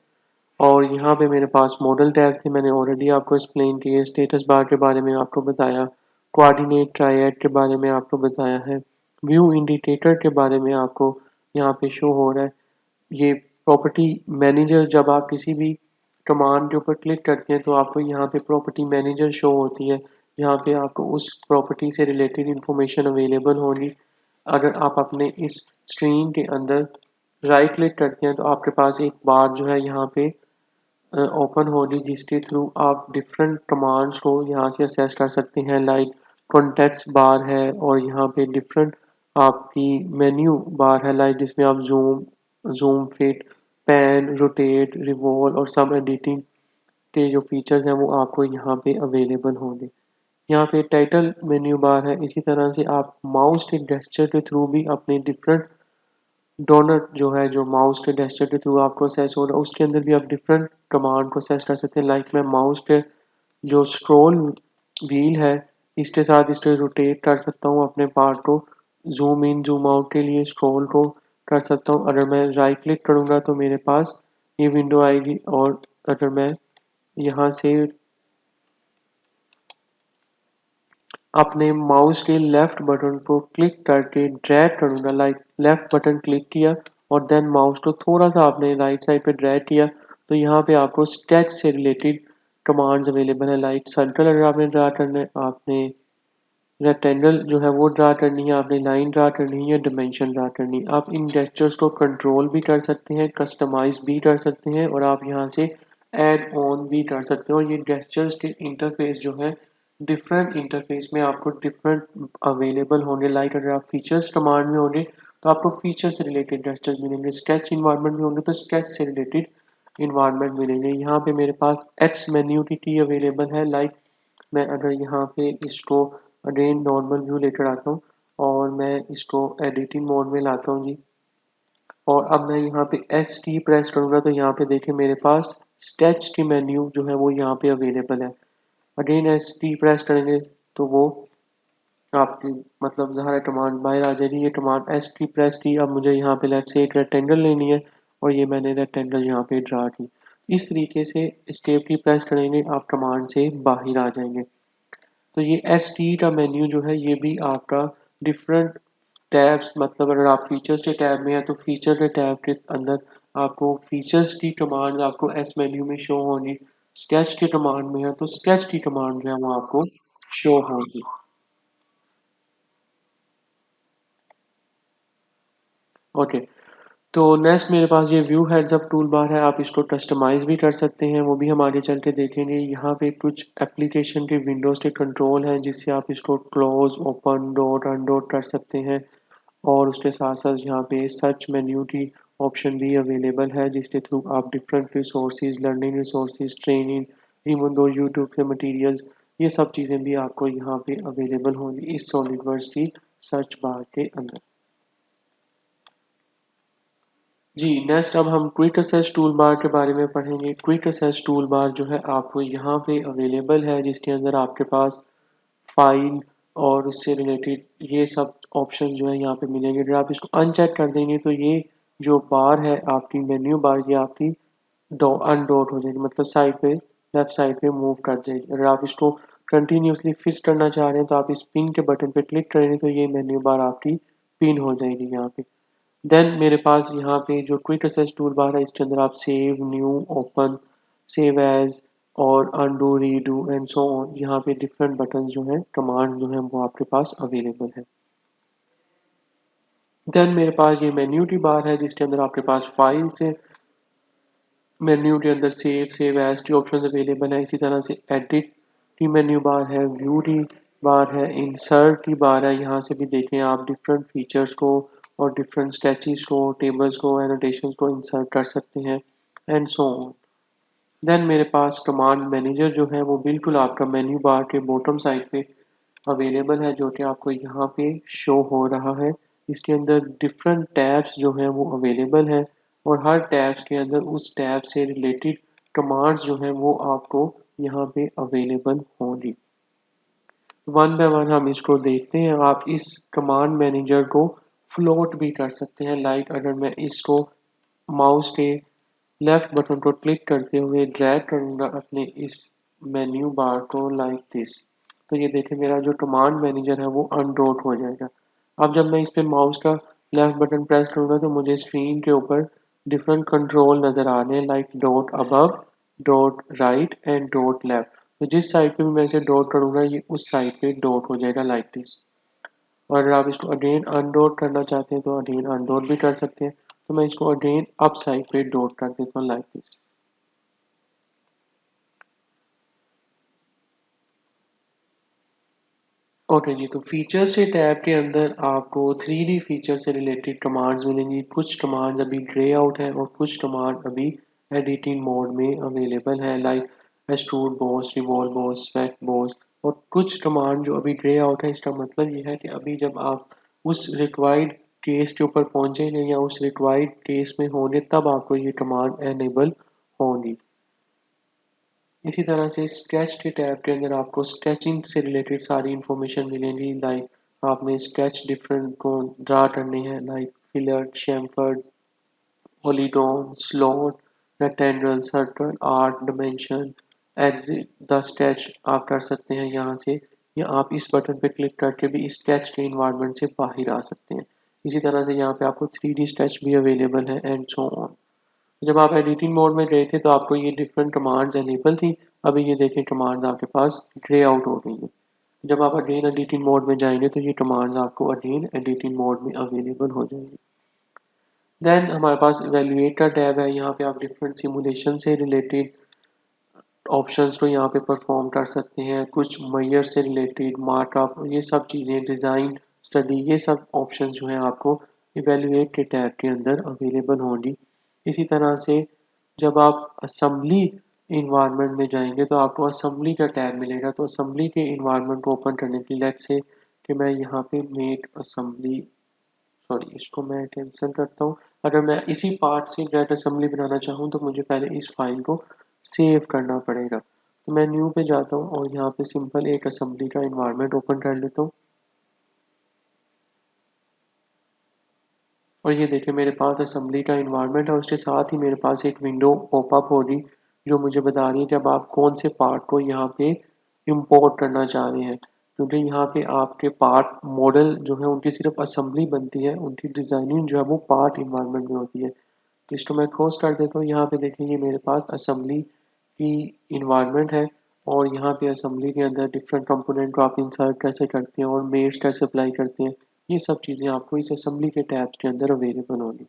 और यहाँ पे मेरे पास मॉडल टैब थे, मैंने ऑलरेडी आपको एक्सप्लेन किए। स्टेटस बार के बारे में आपको बताया, कोऑर्डिनेट ट्रायड के बारे में आपको बताया है, व्यू इंडिकेटर के बारे में आपको यहाँ पे शो हो रहा है। ये प्रॉपर्टी मैनेजर, जब आप किसी भी कमांड के ऊपर क्लिक करते हैं तो आपको यहाँ पे प्रॉपर्टी मैनेजर शो होती है। यहाँ पे आपको उस प्रॉपर्टी से रिलेटेड इंफॉर्मेशन अवेलेबल होगी। अगर आप अपने इस स्क्रीन के अंदर राइट क्लिक करते हैं तो आपके पास एक बार जो है यहाँ पे ओपन होगी जिसके थ्रू आप डिफरेंट कमांड्स को यहाँ से असेस कर सकते हैं। लाइक कॉन्टेक्स्ट बार है और यहाँ पे डिफरेंट आपकी मेन्यू बार है, लाइक जिसमें आप zoom fit, pan, rotate, revolve और सब एडिटिंग के जो फीचर्स हैं वो आपको यहाँ पे अवेलेबल होंगे। यहाँ पे टाइटल मेन्यू बार है। इसी तरह से आप माउस के जेस्चर के थ्रू भी अपने डिफरेंट डोनट जो है, जो माउस के जेस्चर के थ्रू आपको असेस हो रहा है, उसके अंदर भी आप डिफरेंट कमांड को असेस कर सकते हैं। लाइक मैं माउस के जो स्क्रॉल व्हील है इसके साथ इसको रोटेट कर सकता हूँ, अपने पार्ट को जूम इन जूम आउट के लिए स्क्रॉल को कर सकता हूँ। अगर मैं राइट क्लिक करूँगा तो मेरे पास ये विंडो आएगी, और अगर मैं यहाँ से अपने माउस के लेफ्ट बटन को क्लिक करके ड्रैग करूंगा, लाइक लेफ्ट बटन क्लिक किया और देन माउस को थोड़ा सा आपने राइट साइड पे ड्रैग किया तो यहाँ पे आपको स्केच से रिलेटेड कमांड्स अवेलेबल है। लाइक सर्कल अगर आपने ड्रा करना है, आपने रेक्टेंगल जो है वो ड्रा करनी है, आपने लाइन ड्रा करनी है, डिमेंशन ड्रा करनी है। आप इन जेस्चर्स को कंट्रोल भी कर सकते हैं, कस्टमाइज भी कर सकते हैं और आप यहाँ से ऐड ऑन भी कर सकते हैं। और ये जेस्चर्स के इंटरफेस जो है डिफरेंट इंटरफेस में आपको डिफरेंट अवेलेबल होंगे। लाइक अगर आप फीचर्स कमांड में होंगे तो आपको फीचर से रिलेटेड जेस्चर्स मिलेंगे, स्केच इन्वायरमेंट में होंगे तो स्केच से रिलेटेड इन्वायरमेंट मिलेंगे। यहाँ पे मेरे पास एक्स मेन्यू की की अवेलेबल है। लाइक मैं अगर यहाँ पे इसको अगेन नॉर्मल व्यू लेकर आता हूँ और मैं इसको एडिटिंग मोड में लाता हूँ जी, और अब मैं यहाँ पे एस की प्रेस करूँगा तो यहाँ पे देखें मेरे पास स्केच की मेन्यू जो है वो यहाँ पे अवेलेबल है। अगेन एस की प्रेस करेंगे तो वो आपकी मतलब ज़ाहिर कमांड बाहर आ जाएगी। ये कमांड एस की प्रेस की, अब मुझे यहाँ पे लेट्स से एक रेक्टेंगल लेनी है और ये मैंने रेक्टेंगल यहाँ पे ड्रा की। इस तरीके से एस्केप की प्रेस करेंगे आप कमांड से बाहर आ जाएंगे। तो ये एस टी का मेन्यू जो है ये भी आपका डिफरेंट टैब्स, मतलब अगर आप फीचर्स के टैब में है तो फीचर के टैब के अंदर आपको फीचर्स की कमांड आपको एस मेन्यू में शो होगी। स्केच की कमांड में है तो स्केच की कमांड जो है वो आपको शो होगी। ओके, तो नेक्स्ट मेरे पास ये व्यू हेड्स अप टूल बार है। आप इसको कस्टमाइज भी कर सकते हैं, वो भी हम आगे चल के देखेंगे। यहाँ पे कुछ एप्लीकेशन के विंडोज़ के कंट्रोल हैं जिससे आप इसको क्लोज, ओपन, डॉट, अनडॉट कर सकते हैं। और उसके साथ साथ यहाँ पे सर्च मेन्यू की ऑप्शन भी अवेलेबल है जिसके थ्रू आप different resources, learning resources, training, even though YouTube के मटेरियल्स, ये सब चीज़ें भी आपको यहाँ पे अवेलेबल होंगी इस सॉलिडवर्क्स की सर्च बार के अंदर। जी, नेक्स्ट अब हम क्विक असेस टूल बार के बारे में पढ़ेंगे। क्विक असेस टूल बार जो है आपको यहाँ पे अवेलेबल है, जिसके अंदर आपके पास फाइल और उससे रिलेटेड ये सब ऑप्शन जो है यहाँ पे मिलेंगे। अगर आप इसको अनचेक कर देंगे तो ये जो बार है आपकी मेन्यू बार, ये आपकी अनडॉट हो जाएगी, मतलब साइड पे लेफ्ट साइड पे मूव कर जाएगी। अगर आप इसको कंटिन्यूसली फिक्स करना चाह रहे हैं तो आप इस पिन के बटन पे क्लिक करेंगे तो ये मेन्यू बार आपकी पिन हो जाएगी यहाँ पे। देन मेरे पास यहाँ पे जो क्विक असेस टूल बार है, इसके अंदर आप save, new, open, save as और undo, redo and so on, यहाँ पे डिफरेंट बटन जो है, कमांड जो है वो आपके पास अवेलेबल है। देन मेरे पास ये मेन्यू की बार है, जिसके अंदर आपके पास फाइल से मेन्यू के अंदर सेव एज की ऑप्शन अवेलेबल है। इसी तरह से एडिट की मेन्यू बार है, व्यू की बार है, इंसर्ट की बार है। यहाँ से भी देखें आप डिफरेंट फीचर्स को और डिफरेंट स्केचेस को, टेबल्स को, एनोटेशन को इंसर्ट कर सकते हैं एंड सो ऑन। देन मेरे पास कमांड मैनेजर जो है वो बिल्कुल आपका मेन्यू बार के बॉटम साइड पे अवेलेबल है, जो कि आपको यहाँ पे शो हो रहा है। इसके अंदर डिफरेंट टैब्स जो हैं वो अवेलेबल हैं और हर टैब्स के अंदर उस टैब से रिलेटेड कमांड्स जो हैं वो आपको यहाँ पे अवेलेबल होंगी। वन बाय वन हम इसको देखते हैं। आप इस कमांड मैनेजर को फ्लोट भी कर सकते हैं। लाइक अगर मैं इसको माउस के लेफ्ट बटन को क्लिक करते हुए ड्रैग करूंगा अपने इस मेन्यू बार को लाइक दिस, तो ये देखें मेरा जो कमांड मैनेजर है वो अनडॉट हो जाएगा। अब जब मैं इस पे माउस का लेफ्ट बटन प्रेस करूंगा तो मुझे स्क्रीन के ऊपर डिफरेंट कंट्रोल नजर आ रहे हैं, like dot above, dot right and dot left. तो जिस साइड पे भी मैं इसे डॉट करूंगा ये उस साइड पे डॉट हो जाएगा लाइक दिस। और अगर आप इसको अगेन अनडॉट करना चाहते हैं तो अगेन अनडॉट भी कर सकते हैं। तो मैं इसको अगेन अप साइड पे डॉट कर देता हूँ लाइक दिस। ओके जी, तो फीचर्स के टैब के अंदर आपको 3D फीचर से रिलेटेड कमांड्स मिलेंगी। कुछ कमांड्स अभी ग्रे आउट है और कुछ कमांड अभी एडिटिंग मोड में अवेलेबल है, like extrude boss, revolve boss, sweat boss. और कुछ कमांड जो अभी ग्रे आउट है, इसका मतलब ये है कि अभी जब आप उस रिक्वायर्ड केस के ऊपर पहुंचेंगे या उस रिक्वायर्ड केस में होंगे तब आपको ये कमांड एनेबल होंगी। इसी तरह से स्केच के टैब के अंदर आपको स्केचिंग से रिलेटेड सारी इंफॉर्मेशन मिलेंगी, लाइक आपने स्केच डिफरेंट को ड्रा करने हैं, like filler, chamfered, polygon, slot, rectangle, circle, arc, dimension, exit the sketch आप कर सकते हैं यहाँ से, या आप इस बटन पे क्लिक करके भी इस स्केच के इन्वायरमेंट से बाहर आ सकते हैं। इसी तरह से यहाँ पे आपको 3D स्केच भी अवेलेबल है एंड सो ऑन। जब आप एडिटिंग मोड में गए थे तो आपको ये डिफरेंट कमांड्स एनेबल थी। अभी ये देखें कमांड्स आपके पास ग्रे आउट हो गई है। जब आप अगेन एडिटिंग मोड में जाएंगे तो ये कमांड्स आपको अगेन एडिटिंग मोड में अवेलेबल हो जाएंगी। देन हमारे पास इवेल्युएट का टैब है। यहाँ पे आप डिफरेंट सिमुलेशन से रिलेटेड ऑप्शंस को यहाँ पे परफॉर्म कर सकते हैं। कुछ मैयर से रिलेटेड मार्कअप, ये सब चीज़ें, डिज़ाइन स्टडी, ये सब ऑप्शंस जो हैं आपको इवेल्युएट के टैब के अंदर अवेलेबल होंगी। इसी तरह से जब आप असेंबली इन्वायरमेंट में जाएंगे तो आपको असेंबली का टैब मिलेगा। तो असेंबली के इन्वायरमेंट को ओपन करने के लिए लेट्स से कि मैं यहाँ पे मेक असेंबली, सॉरी इसको मैं कैंसिल करता हूँ। अगर मैं इसी पार्ट से गेट असेंबली बनाना चाहूँ तो मुझे पहले इस फाइल को सेव करना पड़ेगा। तो मैं न्यू पे जाता हूँ और यहाँ पे सिंपल एक असेंबली का इन्वायरमेंट ओपन कर लेता हूँ। और ये देखिए मेरे पास असेंबली का इन्वायरमेंट है, उसके साथ ही मेरे पास एक विंडो पॉपअप होगी जो मुझे बता रही है कि अब आप कौन से पार्ट को यहाँ पे इंपोर्ट करना चाह रहे हैं। क्योंकि यहाँ पे आपके पार्ट मॉडल जो है उनकी सिर्फ असेंबली बनती है, उनकी डिज़ाइनिंग जो है वो पार्ट इन्वायरमेंट में होती है। तो इसको मैं क्लोज कर देता हूँ। यहाँ पे देखेंगे मेरे पास असेंबली की इन्वायरमेंट है और यहाँ पे असेंबली के अंदर डिफरेंट कंपोनेंट को आप इंसर्ट कैसे करते हैं और मेड्स कैसे अप्लाई करते हैं, ये सब चीज़ें आपको इस असेंबली के टैब्स के अंदर अवेलेबल होंगी।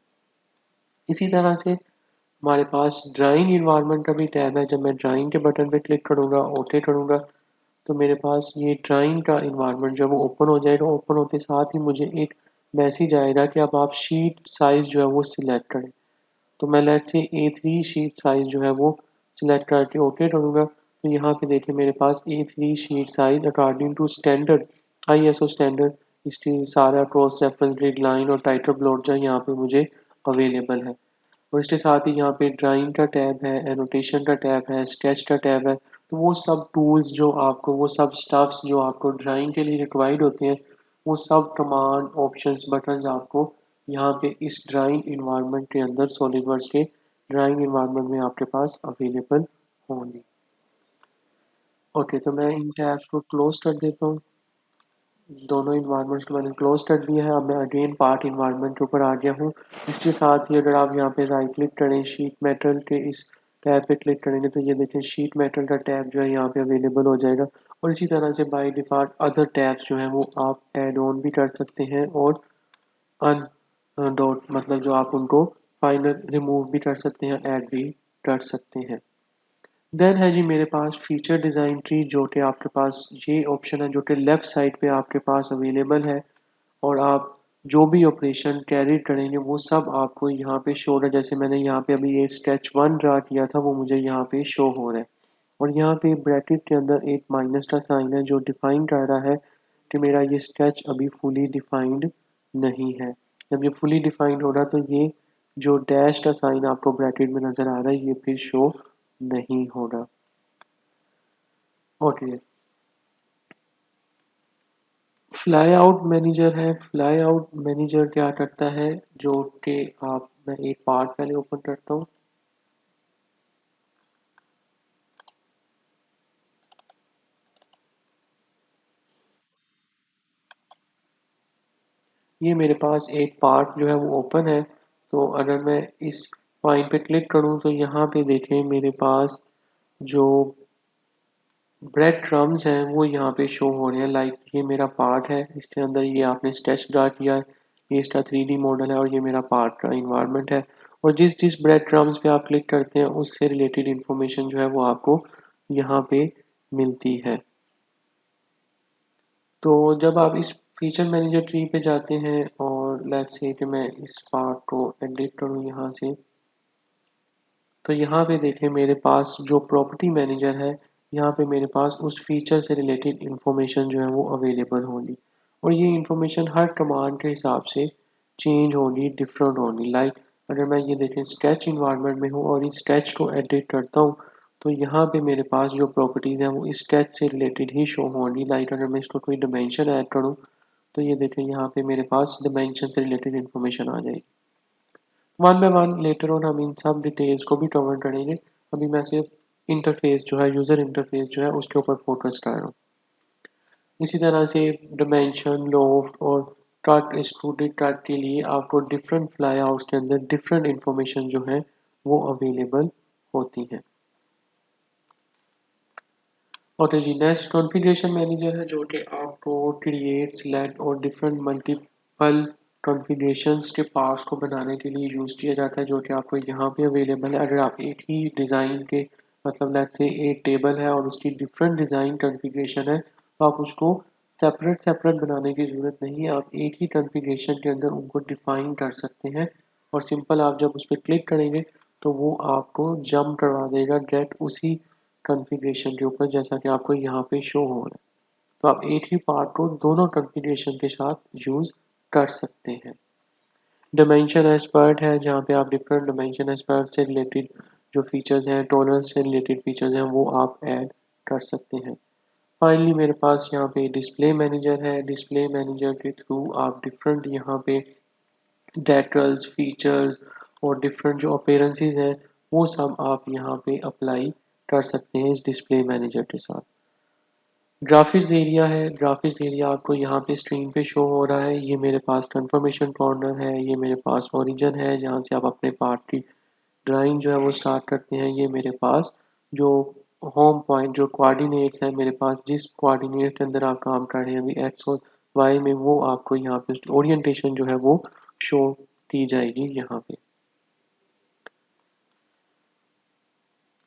इसी तरह से हमारे पास ड्राइंग इन्वायरमेंट का भी टैब है। जब मैं ड्राइंग के बटन पे क्लिक करूँगा, ओके करूँगा, तो मेरे पास ये ड्राइंग का इन्वायरमेंट जब वो ओपन हो जाएगा, ओपन होते साथ ही मुझे एक मैसेज आएगा कि अब आप शीट साइज़ जो है वो सिलेक्ट करें। तो मैं let's say A3 sheet size जो है वो सिलेक्ट करके ओके करूँगा। तो यहाँ पे देखिए मेरे पास A3 sheet size according to standard, ISO standard, इसकी सारा क्रॉस रेफरेंस ग्रिड लाइन और टाइटल ब्लॉट जो है यहाँ पे मुझे अवेलेबल है। और इसके साथ ही यहाँ पे ड्राइंग का टैब है, एनोटेशन का टैब है, स्केच का टैब है। तो वो सब टूल्स जो आपको, वो सब स्टफ्स जो आपको ड्राइंग के लिए रिक्वायर्ड होते हैं, वो सब कमांड ऑप्शंस बटन्स आपको यहाँ पे इस ड्राइंग इन्वायरमेंट के अंदर, सॉलिडवर्क्स के ड्राइंग इन्वायरमेंट में आपके पास अवेलेबल होंगी। ओके, तो मैं इन टैब्स को क्लोज कर देता हूँ। दोनों इन्वायरमेंट्स को मैंने क्लोज कर दिया है। अब मैं अगेन पार्ट इन्वायरमेंट के ऊपर आ गया हूँ। इसके साथ ही अगर आप यहाँ पे राइट क्लिक करें, शीट मेटल के इस टैब पे क्लिक करेंगे तो ये देखें शीट मेटल का टैब जो है यहाँ पे अवेलेबल हो जाएगा। और इसी तरह से बाय डिफॉल्ट अदर टैब्स जो है वो आप ऐड ऑन भी कर सकते हैं और अन डॉट मतलब जो आप उनको फाइनल रिमूव भी कर सकते हैं, ऐड भी कर सकते हैं। देन है जी मेरे पास फीचर डिज़ाइन ट्री, जो कि आपके पास ये ऑप्शन है जो कि लेफ्ट साइड पे आपके पास अवेलेबल है। और आप जो भी ऑपरेशन कैरी करेंगे वो सब आपको यहाँ पे शो हो रहा है। जैसे मैंने यहाँ पे अभी ये स्केच 1 ड्रा किया था, वो मुझे यहाँ पे शो हो रहा है। और यहाँ पे ब्रैकेट के अंदर एक माइनस का साइन है जो डिफाइन कर रहा है कि मेरा ये स्केच अभी फुली डिफाइंड नहीं है। जब ये फुली डिफाइंड होगा तो ये जो डैश का साइन आपको ब्रैकेट में नजर आ रहा है ये फिर शो नहीं होगा। ओके, फ्लाई आउट मैनेजर है। फ्लाई आउट मैनेजर क्या करता है, जो कि आप, मैं एक पार्ट पहले ओपन करता हूँ। ये मेरे पास एक पार्ट जो है वो ओपन है। तो अगर मैं इस पॉइंट पे क्लिक करूँ तो यहाँ पे देखें मेरे पास जो ब्रेड क्रम्स हैं वो यहाँ पे शो हो रहे हैं। लाइक ये मेरा पार्ट है, इसके अंदर ये आपने स्केच ड्रा किया है, ये इसका 3D मॉडल है और ये मेरा पार्ट का इन्वायरमेंट है। और जिस जिस ब्रेड क्रम्स पे आप क्लिक करते हैं उससे रिलेटेड इंफॉर्मेशन जो है वो आपको यहाँ पे मिलती है। तो जब आप इस फीचर मैनेजर ट्री पे जाते हैं और लेट्स से कि मैं इस पार्ट को एडिट करूँ यहाँ से, तो यहाँ पे देखें मेरे पास जो प्रॉपर्टी मैनेजर है, यहाँ पे मेरे पास उस फीचर से रिलेटेड इंफॉर्मेशन जो है वो अवेलेबल होगी। और ये इंफॉर्मेशन हर कमांड के हिसाब से चेंज होगी, डिफरेंट होगी। लाइक अगर मैं ये देखें स्केच इन्वायरमेंट में हूँ और इस स्केच को एडिट करता हूँ तो यहाँ पे मेरे पास जो प्रॉपर्टीज़ हैं वो इस स्केच से रिलेटेड ही शो होंगी। लाइक अगर मैं इसको कोई डिमेंशन ऐड करूँ तो ये देखें यहाँ पे मेरे पास डिमेंशन से रिलेटेड इंफॉर्मेशन आ जाएगी। One by one later on हम इन सब डिटेल्स को भी कवर करेंगे। अभी मैं सिर्फ इंटरफेस जो है, यूज़र इंटरफेस जो है उसके ऊपर फोकस कर रहा हूँ। इसी तरह से डिमेंशन, लोफ्ट और कट, एक्सट्रूडेड कट के लिए आपको डिफरेंट फ्लाई आउट्स के अंदर डिफरेंट इंफॉर्मेशन जो है वो अवेलेबल होती है। और जी नेक्स्ट कॉन्फ़िगरेशन मैनेजर है, जो कि आपको क्रिएट, सिलेक्ट और डिफरेंट मल्टीपल कॉन्फ़िगरेशंस के पार्ट्स को बनाने के लिए यूज़ किया जाता है, जो कि आपको यहाँ पे अवेलेबल है। अगर आप एक ही डिज़ाइन के, मतलब लेट्स से एक टेबल है और उसकी डिफरेंट डिज़ाइन कॉन्फ़िगरेशन है, तो आप उसको सेपरेट सेपरेट बनाने की ज़रूरत नहीं है। आप एक ही कॉन्फ़िगरेशन के अंदर उनको डिफ़ाइन कर सकते हैं और सिंपल आप जब उस पर क्लिक करेंगे तो वो आपको जंप करवा देगा डायरेक्ट उसी कॉन्फ़िगरेशन के ऊपर, जैसा कि आपको यहाँ पे शो हो रहा है। तो आप एक ही पार्ट को दोनों कॉन्फ़िगरेशन के साथ यूज़ कर सकते हैं। डायमेंशन एक्सपर्ट है, जहाँ पे आप डिफरेंट डायमेंशन एक्सपर्ट से रिलेटेड जो फीचर्स हैं, टॉलरेंस से रिलेटेड फीचर्स हैं, वो आप ऐड कर सकते हैं। फाइनली मेरे पास यहाँ पे डिस्प्ले मैनेजर है। डिस्प्ले मैनेजर के थ्रू आप डिफरेंट यहाँ पे डेटल्स, फीचर्स और डिफरेंट जो अपीयरेंसेस हैं वो सब आप यहाँ पे अप्लाई कर सकते हैं इस डिस्प्ले मैनेजर के साथ। ग्राफिक्स एरिया है। ग्राफिक्स एरिया आपको यहाँ पे स्क्रीन पे शो हो रहा है। ये मेरे पास कंफर्मेशन कॉर्नर है, ये मेरे पास ओरिजिन है जहाँ से आप अपने पार्ट की ड्राइंग जो है वो स्टार्ट करते हैं। ये मेरे पास जो होम पॉइंट, जो कोऑर्डिनेट्स है मेरे पास, जिस कोऑर्डिनेट के अंदर आप काम कर रहे हैं अभी एक्स और वाई में, वो आपको यहाँ पे ओरिएंटेशन जो है वो शो की जाएगी यहाँ पे।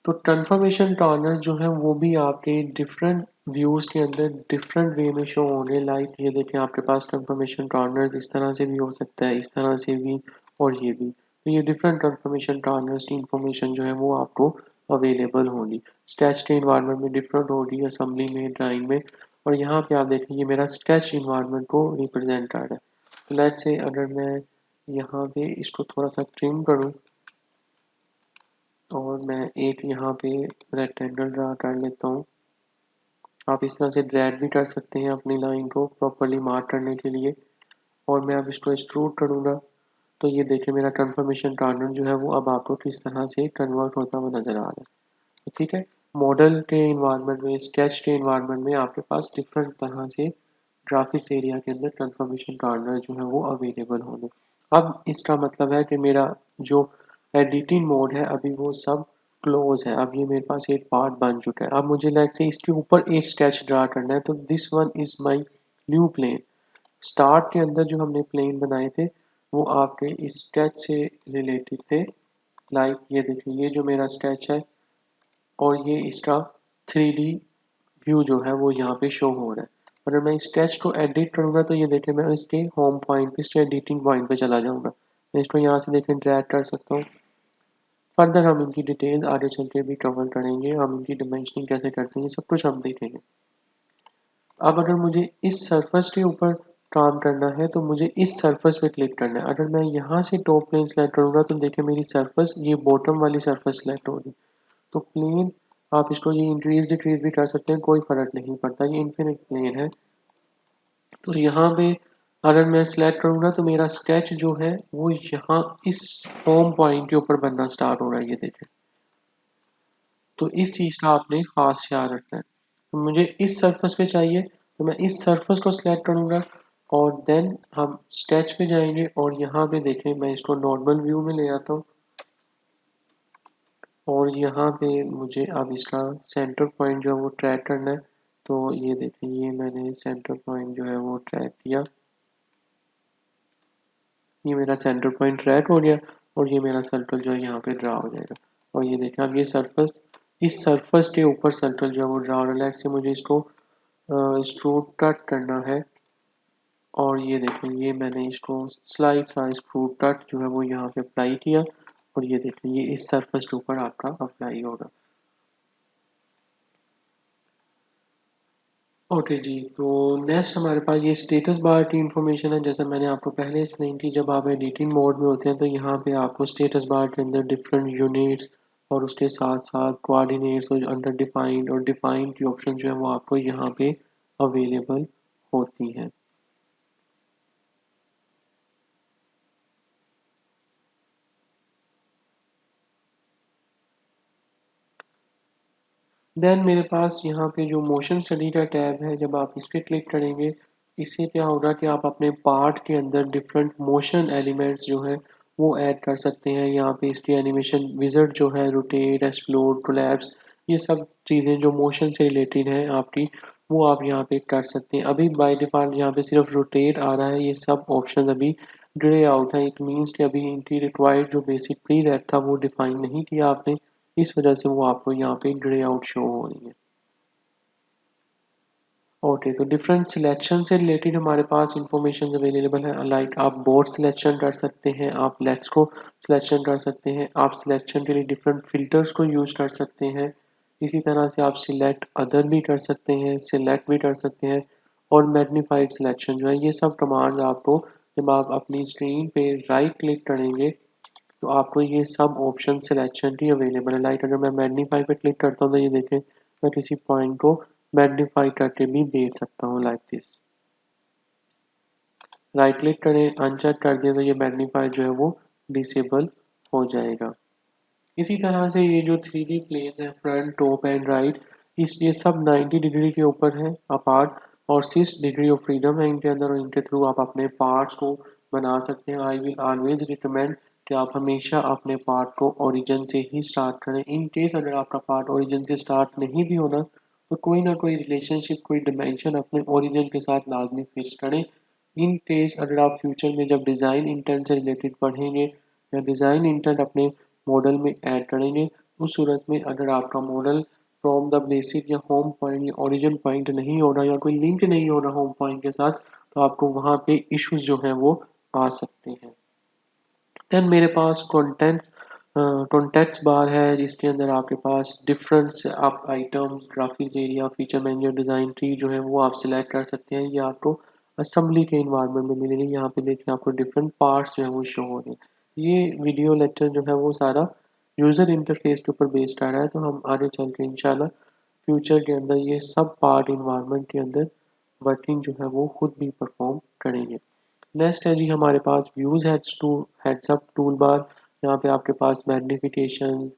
तो ट्रांसफॉर्मेशन टॉलरेंस जो है वो भी आपके डिफरेंट व्यूज के अंदर डिफरेंट वे में शो होंगे। लाइक ये देखें आपके पास ट्रांसफॉर्मेशन टॉलरेंस इस तरह से भी हो सकता है, इस तरह से भी, और ये भी। तो ये डिफरेंट ट्रांसफॉर्मेशन टॉलरेंस की इंफॉर्मेशन जो है वो आपको अवेलेबल होगी। स्केच के इन्वायरमेंट में डिफरेंट होगी, असेंबली में, ड्राइंग में। और यहाँ पे आप देखें ये मेरा स्केच इन्वायरमेंट को रिप्रेजेंट कर रहा है। तो लेट्स से अगर मैं यहाँ पे इसको थोड़ा सा ट्रिम करूँ मैं एक यहाँ पे रेक्टेंगल ड्रा कर लेता हूँ। आप इस तरह से ड्रैग भी कर सकते हैं अपनी लाइन को प्रॉपरली मार्क करने के लिए। और मैं अब इसको एक्सट्रूड करूँगा तो ये देखिए मेरा कन्फर्मेशन कार्नर जो है वो अब आपको किस तरह से कन्वर्ट होता हुआ नज़र आ रहा है। तो ठीक है, मॉडल के इन्वायरमेंट में, स्केच के इन्वायरमेंट में आपके पास डिफरेंट तरह से ग्राफिक्स एरिया के अंदर कन्फर्मेशन कार्नर जो है वो अवेलेबल होंगे। अब इसका मतलब है कि मेरा जो एडिटिंग मोड है अभी वो सब क्लोज है। अब ये मेरे पास एक पार्ट बन चुका है। अब मुझे लाइक से इसके ऊपर एक स्केच ड्रा करना है, तो this one is my new plain. Start के अंदर जो हमने प्लेन बनाए थे वो आपके इस स्केच से रिलेटेड थे। लाइक ये देखिए, ये जो मेरा स्केच है और ये इसका 3D व्यू जो है वो यहाँ पे शो हो रहा है। अगर मैं इस स्केच को एडिट करूँगा तो ये देखिए मैं इसके होम पॉइंट पे, इसके एडिटिंग पॉइंट पे चला जाऊँगा। मैं इसको यहाँ से देखिए ड्रैग कर सकता हूँ। फर्दर हम इनकी डिटेल आगे चल के भी कवर करेंगे, हम इनकी डिमेंशनिंग कैसे करते हैं ये सब कुछ हम देखेंगे। अब अगर मुझे इस सरफेस के ऊपर काम करना है तो मुझे इस सरफेस पे क्लिक करना है। अगर मैं यहाँ से टॉप प्लेन सेलेक्ट करूँगा तो देखिए मेरी सरफेस ये बॉटम वाली सरफेस सेलेक्ट होगी। तो प्लेन आप इसको ये इंक्रीज डिक्रीज भी कर सकते हैं, कोई फर्क नहीं पड़ता, ये इन्फिनिट प्लेन है। तो यहाँ पे अगर मैं सिलेक्ट करूँगा तो मेरा स्केच जो है वो यहाँ इस होम पॉइंट के ऊपर बनना स्टार्ट हो रहा है, ये देखें। तो इस चीज़ का आपने खास ख्याल रखना है। तो मुझे इस सरफेस पे चाहिए तो मैं इस सरफेस को सिलेक्ट करूँगा और देन हम स्केच पे जाएंगे और यहाँ पे देखें मैं इसको नॉर्मल व्यू में ले आता हूँ और यहाँ पे मुझे अब इसका सेंटर पॉइंट जो है वो ट्रैक करना है। तो ये देखें, ये मैंने सेंटर पॉइंट जो है वो ट्रैक किया, ये मेरा सेंटर पॉइंट ट्रैक हो गया और ये मेरा सर्कल जो है यहाँ पे ड्रा हो जाएगा। और ये देखें अब ये सरफेस, इस सरफेस के ऊपर सर्कल जो है वो ड्रा हो रहा है। से मुझे इसको स्ट्रोक कट करना है और ये देखें ये मैंने इसको स्लाइड सा स्क्रूड कट जो है वो यहाँ पे अप्लाई किया और ये देखें ये इस सरफेस के ऊपर आपका अप्लाई होगा। ओके जी, तो नेक्स्ट हमारे पास ये स्टेटस बार की इंफॉर्मेशन है। जैसा मैंने आपको पहले एक्सप्लेन की, जब आप एडिटिंग मोड में होते हैं तो यहाँ पे आपको स्टेटस बार के अंदर डिफरेंट यूनिट्स और उसके साथ साथ कोऑर्डिनेट्स और अंडर डिफाइंड और डिफाइंड की ऑप्शन जो है वो आपको यहाँ पे अवेलेबल होती हैं। देन मेरे पास यहाँ पे जो मोशन स्टडी का टैब है, जब आप इस पर क्लिक करेंगे इससे क्या होगा कि आप अपने पार्ट के अंदर डिफरेंट मोशन एलिमेंट्स जो है वो ऐड कर सकते हैं। यहाँ पे इसकी एनिमेशन विज़ार्ड जो है, रोटेट, एक्सप्लोड, कोलैप्स, ये सब चीज़ें जो मोशन से रिलेटेड हैं आपकी, वो आप यहाँ पे कर सकते हैं। अभी बाय डिफ़ॉल्ट यहाँ पे सिर्फ रोटेट आ रहा है, ये सब ऑप्शन अभी ग्रे आउट है। इट मीन्स कि अभी इनकी रिक्वायर्ड जो बेसिक प्री रैप था वो डिफाइन नहीं किया आपने, इस वजह से वो आपको यहाँ पे ग्रे आउट शो हो रही है। ओके, तो डिफरेंट सिलेक्शन से रिलेटेड हमारे पास इंफॉर्मेशन अवेलेबल है। लाइक आप बोर्ड सिलेक्शन कर सकते हैं, आप लेट्स को सिलेक्शन कर सकते हैं, आप सिलेक्शन के लिए डिफरेंट फिल्टर्स को यूज कर सकते हैं। इसी तरह से आप सिलेक्ट अदर भी कर सकते हैं, सिलेक्ट भी कर सकते हैं और मैग्नीफाइड सिलेक्शन जो है, ये सब कमांड आपको जब आप अपनी स्क्रीन पे राइट क्लिक करेंगे तो आपको ये सब ऑप्शन सिलेक्शन की अवेलेबल है। लाइक अगर मैं मैग्नीफाई पे क्लिक करता हूँ तो ये देखें मैं किसी पॉइंट को मैग्नीफाई करके भी देख सकता हूँ लाइक दिस। राइट क्लिक करें, अनचेक कर दिया तो ये मैग्नीफाई जो है वो डिसेबल हो जाएगा। इसी तरह से ये जो 3D प्लेन है, फ्रंट, टॉप एंड राइट, इस ये सब 90 डिग्री के ऊपर है अपार्ट और 6 डिग्री ऑफ फ्रीडम है इनके अंदर और इनके थ्रू आप अपने पार्ट्स को बना सकते हैं। आई विल ऑलवेज रिकमेंड कि आप हमेशा अपने पार्ट को ओरिजिन से ही स्टार्ट करें। इन केस अगर आपका पार्ट ओरिजिन से स्टार्ट नहीं भी होना तो कोई ना कोई रिलेशनशिप, कोई डिमेंशन अपने ओरिजिन के साथ लाजमी फिक्स करें। इन केस अगर आप फ्यूचर में जब डिज़ाइन इंटेंट से रिलेटेड पढ़ेंगे या डिज़ाइन इंटेंट अपने मॉडल में ऐड करेंगे, उस सूरत में अगर आपका मॉडल फ्रॉम द बेसिक या होम पॉइंट या ओरिजिन पॉइंट नहीं हो रहा या कोई लिंक नहीं हो रहा होम पॉइंट के साथ, तो आपको वहाँ पे इश्यूज जो हैं वो आ सकते हैं। देन मेरे पास कॉन्टेक्स्ट बार है जिसके अंदर आपके पास डिफरेंट आप items, graphics area, feature manager, design tree जो है वो आप सिलेक्ट कर सकते हैं। ये आपको असेंबली के इन्वायरमेंट में मिलेगी। यहाँ पे देखिए आपको डिफरेंट पार्ट्स जो है वो शो हो रहे हैं। ये वीडियो लेक्चर जो है वो सारा यूज़र इंटरफेस के ऊपर बेस्ड आ रहा है, तो हम आगे चल के इंशाल्लाह फ्यूचर के अंदर ये सब पार्ट इन्वायरमेंट के अंदर वर्किंग जो है वो खुद भी परफॉर्म करेंगे। नेक्स्ट है जी हमारे पास views heads up tool bar. यहाँ पे आपके पास मैग्निफिकेशन